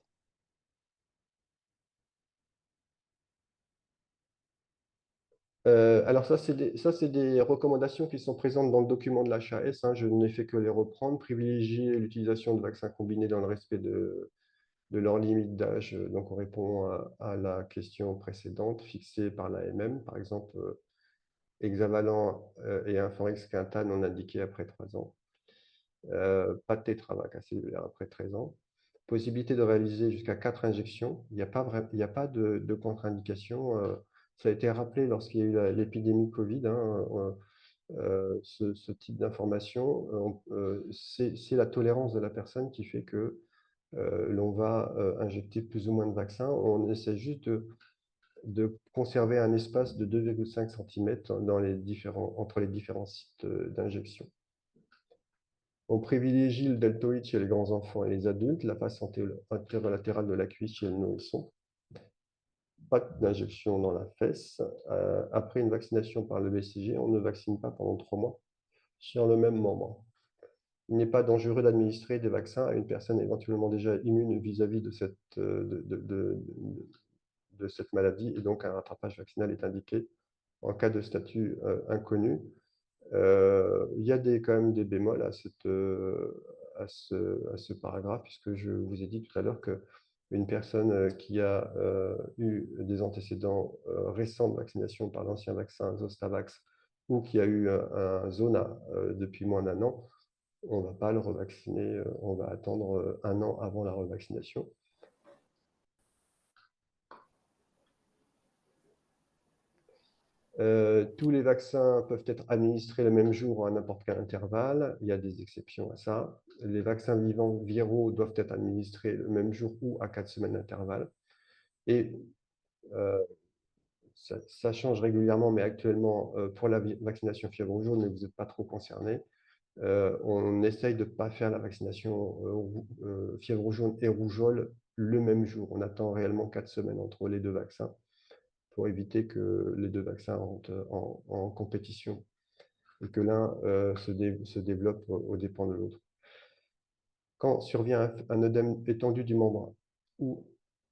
Alors ça, c'est des recommandations qui sont présentes dans le document de l'HAS, hein. Je n'ai fait que les reprendre. Privilégier l'utilisation de vaccins combinés dans le respect de leur limite d'âge. Donc, on répond à la question précédente fixée par l'AMM, par exemple, hexavalent et Inforex Quinta non indiqué après 3 ans. Pas de tétravac cellulaire après 13 ans. Possibilité de réaliser jusqu'à 4 injections. Il n'y a pas de contre-indication. Ça a été rappelé lorsqu'il y a eu l'épidémie Covid, hein, ce type d'information. C'est la tolérance de la personne qui fait que l'on va injecter plus ou moins de vaccins. On essaie juste de conserver un espace de 2,5 cm entre les différents sites d'injection. On privilégie le deltoïde chez les grands enfants et les adultes, la face antérolatérale de la cuisse chez le nourrisson. Pas d'injection dans la fesse. Après une vaccination par le BCG, on ne vaccine pas pendant 3 mois sur le même membre. Il n'est pas dangereux d'administrer des vaccins à une personne éventuellement déjà immune vis-à-vis de cette maladie, et donc un rattrapage vaccinal est indiqué en cas de statut inconnu. Il y a quand même des bémols à ce paragraphe, puisque je vous ai dit tout à l'heure qu'une personne qui a eu des antécédents récents de vaccination par l'ancien vaccin Zostavax ou qui a eu un Zona depuis moins d'1 an, on ne va pas le revacciner, on va attendre 1 an avant la revaccination. Tous les vaccins peuvent être administrés le même jour ou à n'importe quel intervalle. Il y a des exceptions à ça. Les vaccins vivants viraux doivent être administrés le même jour ou à 4 semaines d'intervalle. Et ça change régulièrement, mais actuellement, pour la vaccination fièvre jaune, mais vous n'êtes pas trop concerné, on essaye de ne pas faire la vaccination fièvre jaune et rougeole le même jour. On attend réellement 4 semaines entre les deux vaccins pour éviter que les deux vaccins rentrent en compétition et que l'un se développe aux dépens de l'autre. Quand survient un œdème étendu du membre ou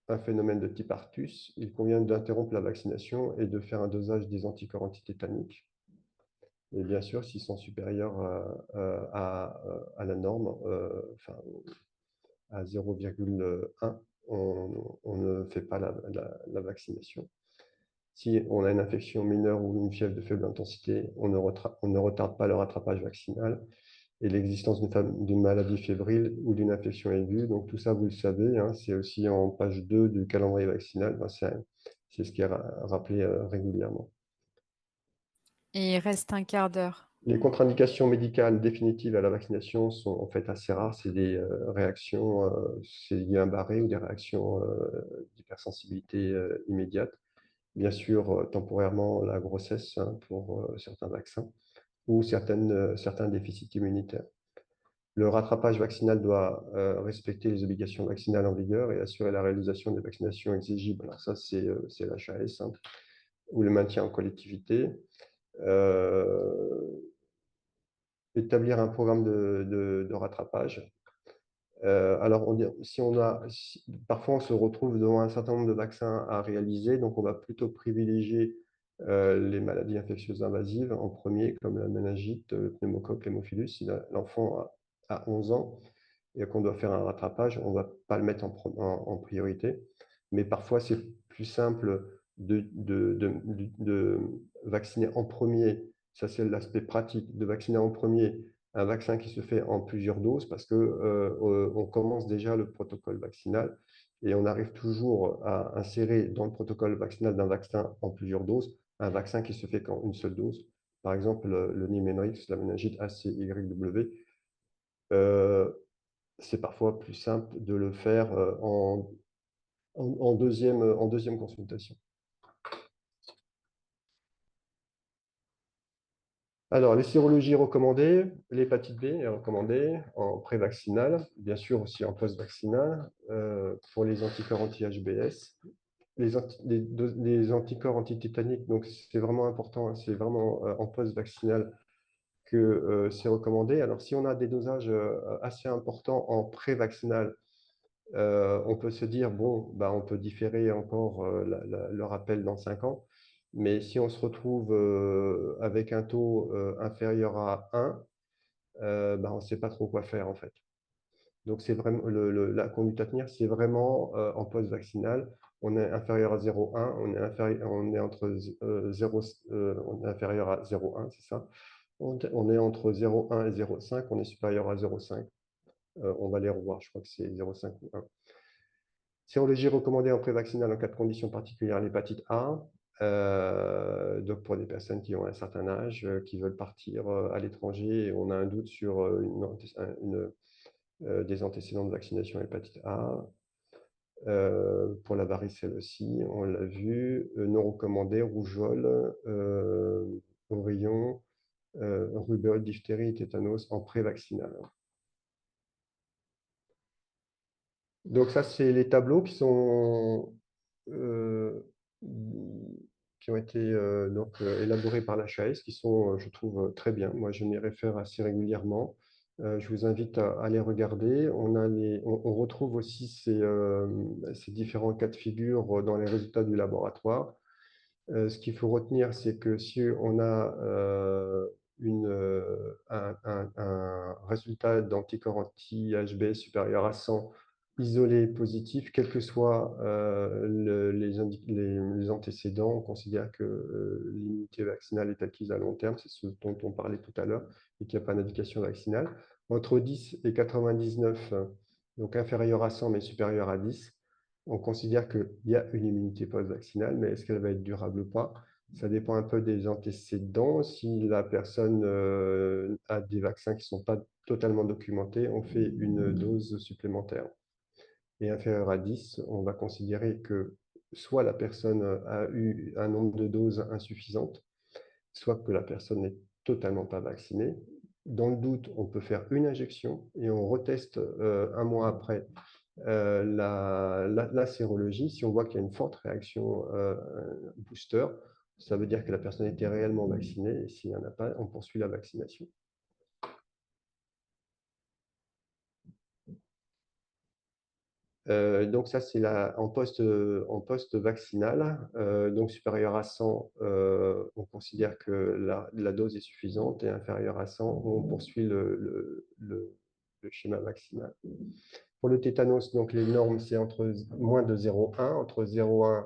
un phénomène de type Arctus, il convient d'interrompre la vaccination et de faire un dosage des anticorps antitétaniques. Et bien sûr, s'ils sont supérieurs à la norme, à 0,1, on ne fait pas la vaccination. Si on a une infection mineure ou une fièvre de faible intensité, on ne retarde pas le rattrapage vaccinal et l'existence d'une maladie fébrile ou d'une infection aiguë. Donc tout ça, vous le savez, hein, c'est aussi en page 2 du calendrier vaccinal. Ben, c'est ce qui est rappelé régulièrement. Et il reste un quart d'heure. Les contre-indications médicales définitives à la vaccination sont en fait assez rares. C'est des réactions, c'est Guillain-Barré ou des réactions d'hypersensibilité immédiate. Bien sûr, temporairement, la grossesse hein, pour certains vaccins ou certains déficits immunitaires. Le rattrapage vaccinal doit respecter les obligations vaccinales en vigueur et assurer la réalisation des vaccinations exigibles. Alors ça, c'est l'HAS, hein, ou le maintien en collectivité. Établir un programme de rattrapage. Alors, parfois, on se retrouve devant un certain nombre de vaccins à réaliser, donc on va plutôt privilégier les maladies infectieuses invasives en premier, comme la méningite, le pneumocoque, l'hémophilus. Si l'enfant a 11 ans et qu'on doit faire un rattrapage, on ne va pas le mettre en priorité. Mais parfois, c'est plus simple de vacciner en premier, ça c'est l'aspect pratique, de vacciner en premier un vaccin qui se fait en plusieurs doses parce qu'on commence déjà le protocole vaccinal et on arrive toujours à insérer dans le protocole vaccinal d'un vaccin en plusieurs doses un vaccin qui se fait qu'en une seule dose. Par exemple, le Nimenrix, la méningite ACYW, c'est parfois plus simple de le faire en deuxième consultation. Alors, les sérologies recommandées, l'hépatite B est recommandée en pré-vaccinal, bien sûr aussi en post-vaccinal, pour les anticorps anti-HBS. Les anticorps antitétaniques, donc c'est vraiment important, c'est vraiment en post-vaccinal que c'est recommandé. Alors, si on a des dosages assez importants en pré-vaccinal, on peut se dire, bon, bah, on peut différer encore le rappel dans 5 ans. Mais si on se retrouve avec un taux inférieur à 1, bah, on ne sait pas trop quoi faire en fait. Donc, c'est vraiment la conduite à tenir, c'est vraiment en post-vaccinal. On est inférieur à 0,1, on est entre 0, on est inférieur à 0,1, c'est ça. On est entre 0,1 et 0,5, on est supérieur à 0,5. On va les revoir, je crois que c'est 0,5 ou 1. Sérologie recommandée en pré-vaccinal en cas de conditions particulières, l'hépatite A, donc pour des personnes qui ont un certain âge, qui veulent partir à l'étranger et on a un doute sur des antécédents de vaccination hépatite A. Pour la varicelle aussi, on l'a vu, non recommandé, rougeole, ourillon, rubéole, diphtérie, tétanos en pré-vaccinal. Donc ça, c'est les tableaux qui ont été élaborés par l'HAS, qui sont, je trouve, très bien. Moi, je m'y réfère assez régulièrement. Je vous invite à les regarder. On retrouve aussi ces différents cas de figure dans les résultats du laboratoire. Ce qu'il faut retenir, c'est que si on a un résultat d'anticorps anti-HB supérieur à 100 isolé positif, quels que soient les antécédents, on considère que l'immunité vaccinale est acquise à long terme, c'est ce dont on parlait tout à l'heure, et qu'il n'y a pas d'indication vaccinale. Entre 10 et 99, donc inférieur à 100 mais supérieur à 10, on considère qu'il y a une immunité post-vaccinale, mais est-ce qu'elle va être durable ou pas? Ça dépend un peu des antécédents. Si la personne a des vaccins qui ne sont pas totalement documentés, on fait une dose supplémentaire. Et inférieur à 10, on va considérer que soit la personne a eu un nombre de doses insuffisante, soit que la personne n'est totalement pas vaccinée. Dans le doute, on peut faire une injection et on reteste un mois après la sérologie. Si on voit qu'il y a une forte réaction booster, ça veut dire que la personne était réellement vaccinée et s'il n'y en a pas, on poursuit la vaccination. Donc ça, c'est en post-vaccinal, donc supérieur à 100, on considère que la dose est suffisante et inférieur à 100, on poursuit le schéma vaccinal. Pour le tétanos, donc les normes, c'est entre moins de 0,1, entre 0,1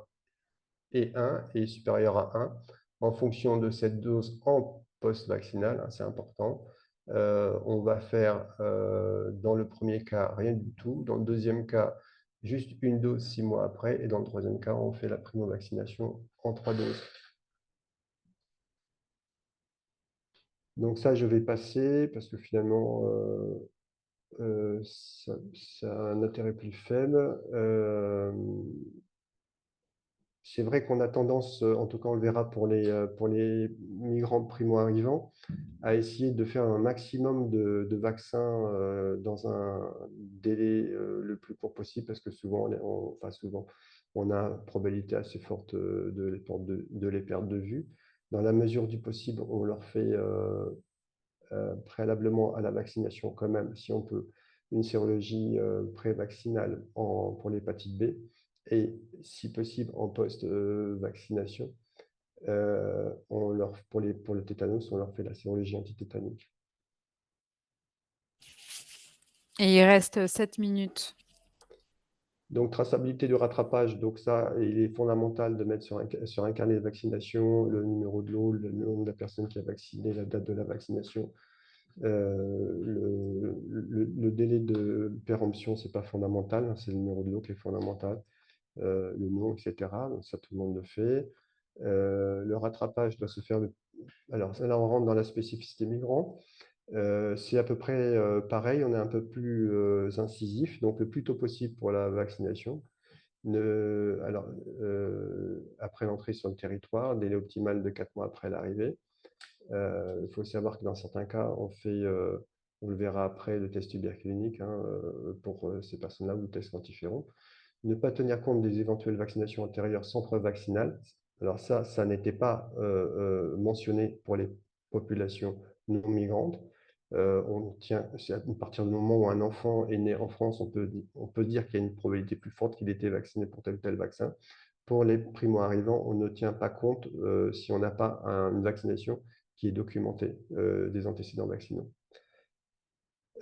et 1 et supérieur à 1, en fonction de cette dose en post-vaccinal, hein, c'est important. On va faire, dans le premier cas, rien du tout. Dans le deuxième cas, juste une dose 6 mois après. Et dans le troisième cas, on fait la primo-vaccination en 3 doses. Donc ça, je vais passer parce que finalement, ça a un intérêt plus faible. C'est vrai qu'on a tendance, en tout cas on le verra pour les migrants primo-arrivants, à essayer de faire un maximum de vaccins dans un délai le plus court possible parce que souvent, enfin souvent, on a une probabilité assez forte de les perdre de vue. Dans la mesure du possible, on leur fait préalablement à la vaccination quand même, si on peut, une sérologie pré-vaccinale pour l'hépatite B et si possible en post-vaccination. Pour le tétanos, on leur fait la sérologie antitétanique. Et il reste 7 minutes. Donc, traçabilité du rattrapage, donc ça, il est fondamental de mettre sur un carnet de vaccination le numéro de l'eau, le nom de la personne qui a vacciné, la date de la vaccination. Le délai de péremption, ce n'est pas fondamental, hein, c'est le numéro de l'eau qui est fondamental, le nom, etc. Donc ça, tout le monde le fait. Le rattrapage doit se faire. Alors là, on rentre dans la spécificité migrant. C'est à peu près pareil, on est un peu plus incisif, donc le plus tôt possible pour la vaccination. Alors, après l'entrée sur le territoire, délai optimal de 4 mois après l'arrivée. Il faut savoir que dans certains cas, on le verra après, le test tuberculinique hein, pour ces personnes-là ou le test quantiféron. Ne pas tenir compte des éventuelles vaccinations antérieures sans preuve vaccinale. Alors ça n'était pas mentionné pour les populations non migrantes. C'est à partir du moment où un enfant est né en France, on peut dire qu'il y a une probabilité plus forte qu'il ait été vacciné pour tel ou tel vaccin. Pour les primo-arrivants, on ne tient pas compte si on n'a pas une vaccination qui est documentée des antécédents vaccinaux.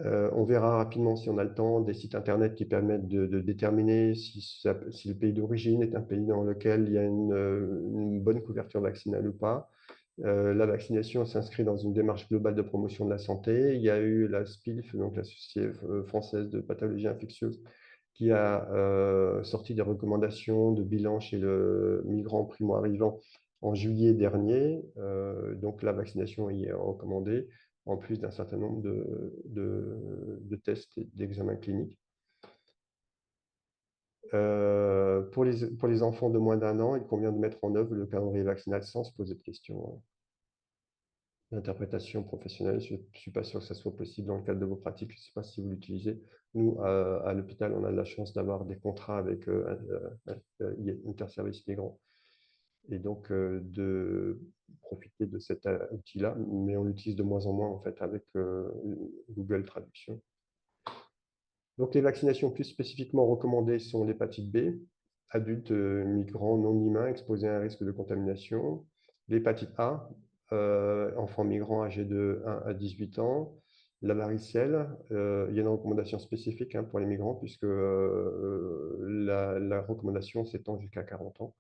On verra rapidement, si on a le temps, des sites internet qui permettent de déterminer si le pays d'origine est un pays dans lequel il y a une bonne couverture vaccinale ou pas. La vaccination s'inscrit dans une démarche globale de promotion de la santé. Il y a eu la SPILF, donc la Société française de pathologie infectieuse, qui a sorti des recommandations de bilan chez le migrant primo-arrivant en juillet dernier. Donc la vaccination y est recommandée, en plus d'un certain nombre de tests et d'examens cliniques. Pour les enfants de moins d'1 an, il convient de mettre en œuvre le calendrier vaccinal sans se poser de questions. L'interprétation professionnelle, je ne suis pas sûr que ça soit possible dans le cadre de vos pratiques. Je ne sais pas si vous l'utilisez. Nous, à l'hôpital, on a de la chance d'avoir des contrats avec Interservices Migrants et donc de profiter de cet outil-là, mais on l'utilise de moins en moins en fait avec Google Traduction. Donc les vaccinations plus spécifiquement recommandées sont l'hépatite B, adultes migrants non humains exposés à un risque de contamination, l'hépatite A, enfants migrants âgés de 1 à 18 ans, la varicelle, il y a une recommandation spécifique hein, pour les migrants puisque la recommandation s'étend jusqu'à 40 ans.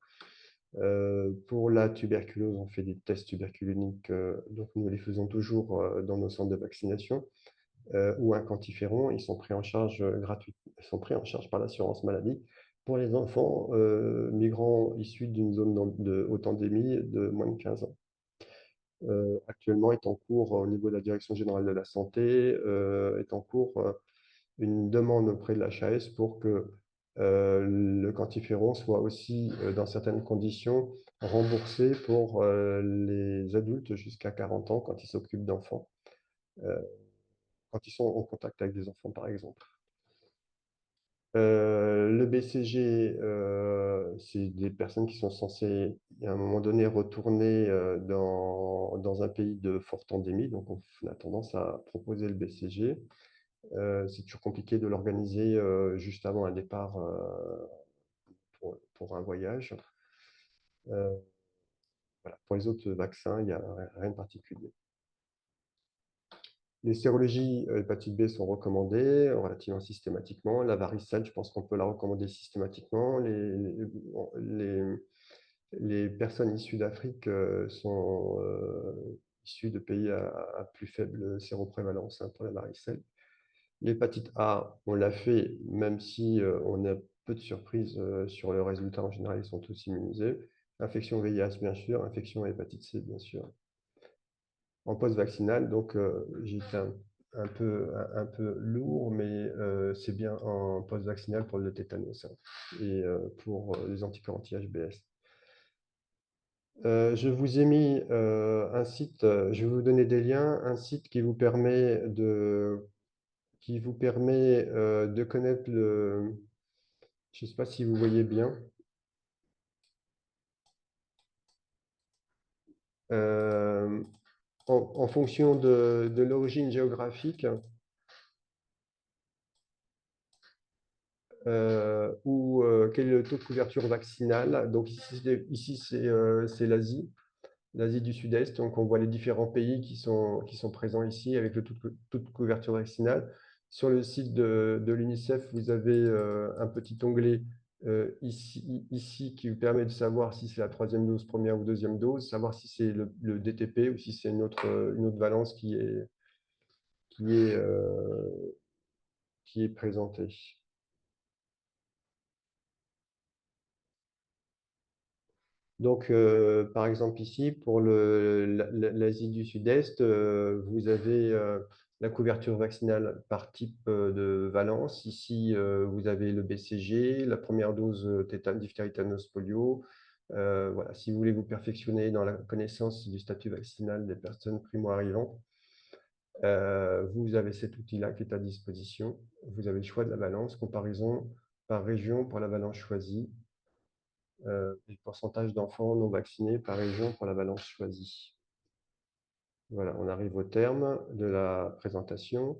Pour la tuberculose, on fait des tests tuberculiniques, donc nous les faisons toujours dans nos centres de vaccination ou un quantiféron, ils sont pris en charge ils sont pris en charge par l'assurance maladie pour les enfants migrants issus d'une zone de haute endémie de moins de 15 ans. Actuellement est en cours au niveau de la Direction générale de la santé, est en cours une demande auprès de l'HAS pour que le quantiféron soit aussi, dans certaines conditions, remboursé pour les adultes jusqu'à 40 ans quand ils s'occupent d'enfants, quand ils sont en contact avec des enfants, par exemple. Le BCG, c'est des personnes qui sont censées, à un moment donné, retourner dans un pays de forte endémie. Donc, on a tendance à proposer le BCG. C'est toujours compliqué de l'organiser juste avant un départ pour un voyage. Voilà. Pour les autres vaccins, il n'y a rien de particulier. Les sérologies hépatite B sont recommandées relativement systématiquement. La varicelle, je pense qu'on peut la recommander systématiquement. Les personnes issues d'Afrique sont issues de pays à plus faible séroprévalence hein, pour la varicelle. L'hépatite A, on l'a fait, même si on a peu de surprises sur le résultat. En général, ils sont tous immunisés. Infection VIH, bien sûr. Infection hépatite C, bien sûr. en post-vaccinal. Donc, j'étais un peu lourd, mais c'est bien en post-vaccinal pour le tétanos et pour les anticorps anti-HBS. Je vous ai mis un site, je vais vous donner des liens, un site qui vous permet de connaître je ne sais pas si vous voyez bien. En fonction de l'origine géographique ou quel est le taux de couverture vaccinale. Donc ici c'est l'Asie du Sud-Est. Donc on voit les différents pays qui sont présents ici avec le taux de couverture vaccinale. Sur le site de l'UNICEF, vous avez un petit onglet ici qui vous permet de savoir si c'est la troisième dose, première ou deuxième dose, savoir si c'est le DTP ou si c'est une autre valence qui est présentée. Donc, par exemple, ici, pour l'Asie du Sud-Est, vous avez la couverture vaccinale par type de valence. Ici, vous avez le BCG, la première dose diphtérie, tétanos, polio. Voilà. Si vous voulez vous perfectionner dans la connaissance du statut vaccinal des personnes primo-arrivantes, vous avez cet outil-là qui est à disposition. Vous avez le choix de la valence, comparaison par région pour la valence choisie. Le pourcentage d'enfants non vaccinés par région pour la valence choisie. Voilà, on arrive au terme de la présentation.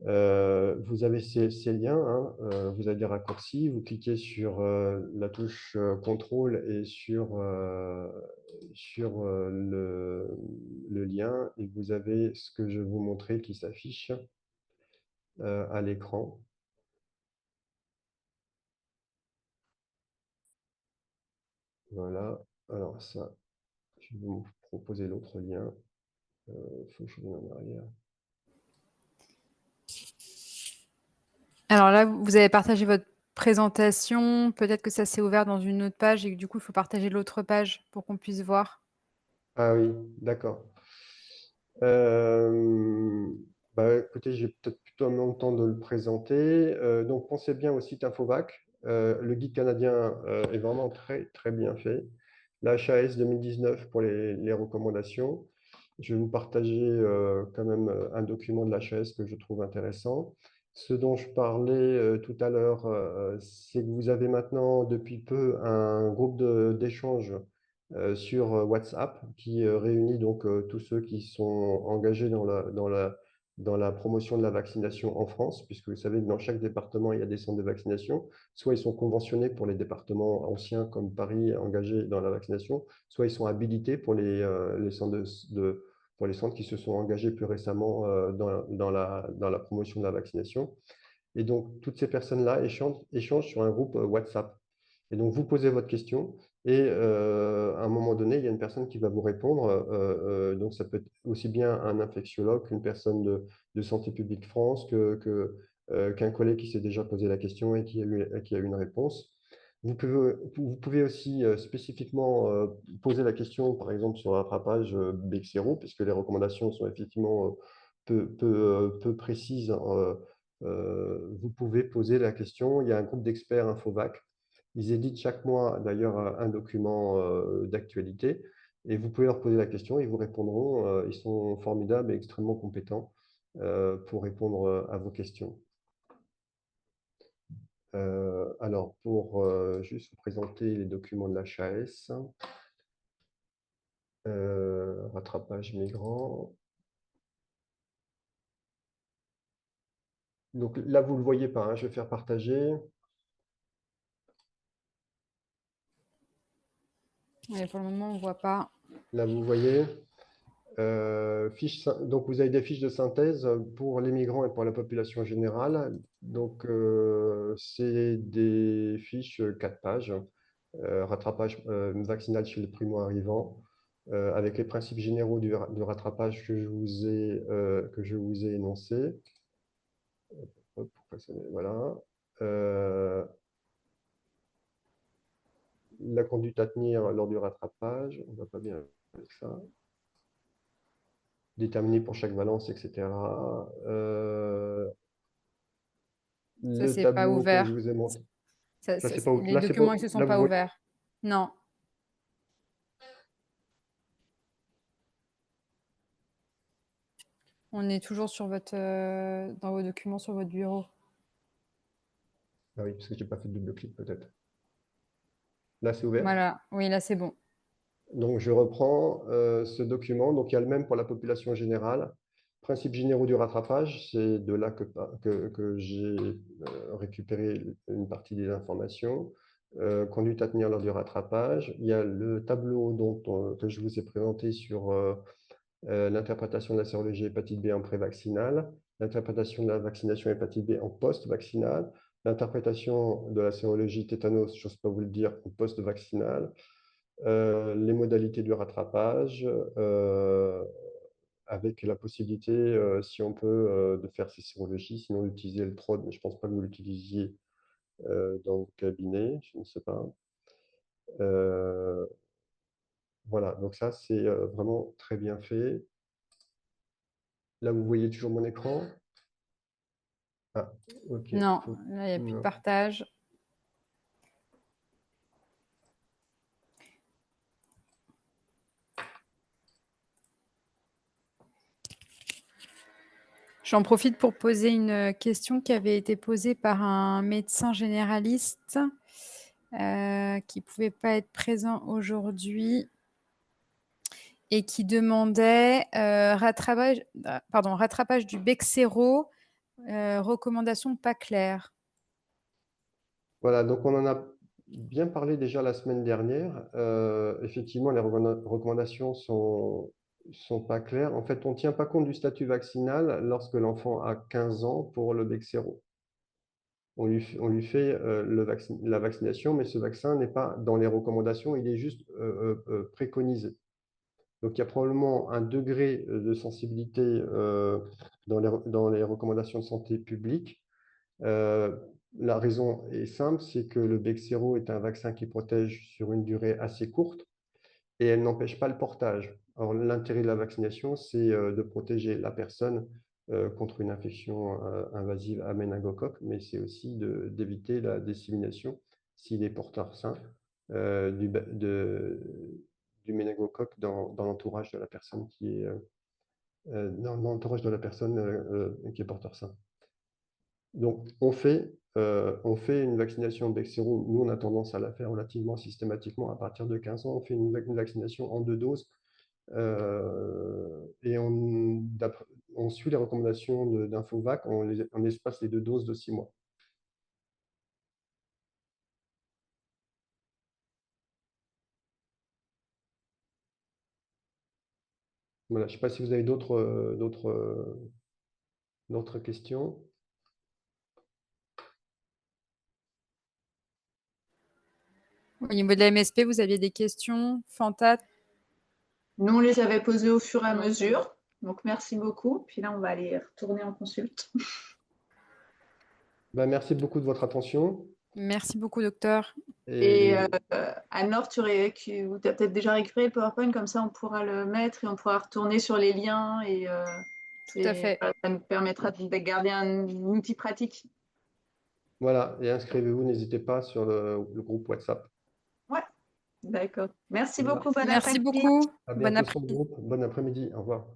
Vous avez ces liens, hein, vous avez des raccourcis, vous cliquez sur la touche contrôle et sur le lien et vous avez ce que je vais vous montrer qui s'affiche à l'écran. Voilà, alors ça, je vais vous proposer l'autre lien. Il faut que je revienne en arrière. Alors là, vous avez partagé votre présentation. Peut-être que ça s'est ouvert dans une autre page et que du coup, il faut partager l'autre page pour qu'on puisse voir. Ah oui, d'accord. Écoutez, j'ai peut-être plutôt le temps de le présenter. Donc, pensez bien au site Infovac. Le guide canadien est vraiment très, très bien fait. La HAS 2019 pour les recommandations. Je vais vous partager quand même un document de la HAS que je trouve intéressant. Ce dont je parlais tout à l'heure, c'est que vous avez maintenant depuis peu un groupe d'échange sur WhatsApp qui réunit donc tous ceux qui sont engagés dans la promotion de la vaccination en France, puisque vous savez que dans chaque département, il y a des centres de vaccination. Soit ils sont conventionnés pour les départements anciens comme Paris engagés dans la vaccination, soit ils sont habilités pour les centres pour les centres qui se sont engagés plus récemment dans la promotion de la vaccination. Et donc, toutes ces personnes-là échangent sur un groupe WhatsApp. Et donc, vous posez votre question et à un moment donné, il y a une personne qui va vous répondre. Donc, ça peut être aussi bien un infectiologue qu'une personne de Santé publique France, qu'un collègue qui s'est déjà posé la question et qui a eu une réponse. Vous pouvez aussi spécifiquement poser la question, par exemple, sur le rattrapage BX0, puisque les recommandations sont effectivement peu précises. Vous pouvez poser la question. Il y a un groupe d'experts Infovac. Ils éditent chaque mois, d'ailleurs, un document d'actualité. Et vous pouvez leur poser la question, ils vous répondront. Ils sont formidables et extrêmement compétents pour répondre à vos questions. Alors, pour juste vous présenter les documents de l'HAS, rattrapage migrant. Donc là, vous ne le voyez pas, hein, je vais faire partager. Et pour le moment, on ne voit pas. Là, vous voyez. Donc, vous avez des fiches de synthèse pour les migrants et pour la population générale. Donc, c'est des fiches 4 pages, rattrapage vaccinal chez les primo-arrivants, avec les principes généraux du rattrapage que je vous ai énoncés. Voilà. La conduite à tenir lors du rattrapage, on ne va pas bien avec ça. déterminés pour chaque valence, etc. Ça, Le c'est pas tableau que je ouvert. vous ai montré. Ça, Là, ça, c'est pas, les là, c'est pas, documents, ils se sont là, pas vous voyez. ouverts. Non. On est toujours sur votre, dans vos documents sur votre bureau. Ah oui, parce que je n'ai pas fait de double clic peut-être. Là, c'est ouvert. Voilà. Oui, là, c'est bon. Donc, je reprends ce document. Donc, il y a le même pour la population générale. Principes généraux du rattrapage, c'est de là que j'ai récupéré une partie des informations. Conduite à tenir lors du rattrapage. Il y a le tableau que je vous ai présenté sur l'interprétation de la sérologie hépatite B en pré-vaccinal, l'interprétation de la vaccination hépatite B en post-vaccinal, l'interprétation de la sérologie tétanos, je n'ose pas vous le dire, en post-vaccinal, les modalités du rattrapage, avec la possibilité, si on peut, de faire ces sérologies, sinon d'utiliser le TROD, mais je ne pense pas que vous l'utilisiez dans le cabinet, je ne sais pas. Voilà, donc ça, c'est vraiment très bien fait. Là, vous voyez toujours mon écran. Ah, ok. Non, là, il n'y a plus de Non. partage. J'en profite pour poser une question qui avait été posée par un médecin généraliste qui ne pouvait pas être présent aujourd'hui et qui demandait rattrapage du Bexsero, recommandation pas claire. Voilà, donc on en a bien parlé déjà la semaine dernière. Effectivement, les recommandations sont pas claires. En fait, on ne tient pas compte du statut vaccinal lorsque l'enfant a 15 ans pour le Bexsero. On lui fait la vaccination, mais ce vaccin n'est pas dans les recommandations, il est juste préconisé. Donc, il y a probablement un degré de sensibilité dans les recommandations de santé publique. La raison est simple, c'est que le Bexsero est un vaccin qui protège sur une durée assez courte et elle n'empêche pas le portage. Alors, l'intérêt de la vaccination, c'est de protéger la personne contre une infection invasive à méningocoque, mais c'est aussi d'éviter la dissémination, s'il est porteur sain, du méningocoque dans l'entourage de la personne qui est qui est porteur sain. Donc, on fait une vaccination Bexsero. Nous, on a tendance à la faire relativement systématiquement à partir de 15 ans. On fait une vaccination en 2 doses et on suit les recommandations d'Infovac. On espace les 2 doses de 6 mois. Voilà, je ne sais pas si vous avez d'autres questions. Au niveau de la MSP, vous aviez des questions, Fantat? Nous, on les avait posées au fur et à mesure. Donc, merci beaucoup. Puis là, on va aller retourner en consulte. Merci beaucoup de votre attention. Merci beaucoup, docteur. Et Anne-Laure, tu as peut-être déjà récupéré le PowerPoint, comme ça on pourra le mettre et on pourra retourner sur les liens Tout à fait. Ça nous permettra de garder un outil pratique. Voilà, et inscrivez-vous, n'hésitez pas sur le groupe WhatsApp. Ouais, d'accord. Merci Voilà. beaucoup. Bon Merci après-midi. beaucoup. À Bon bientôt sur le après-midi. groupe. Bon après-midi. Au revoir.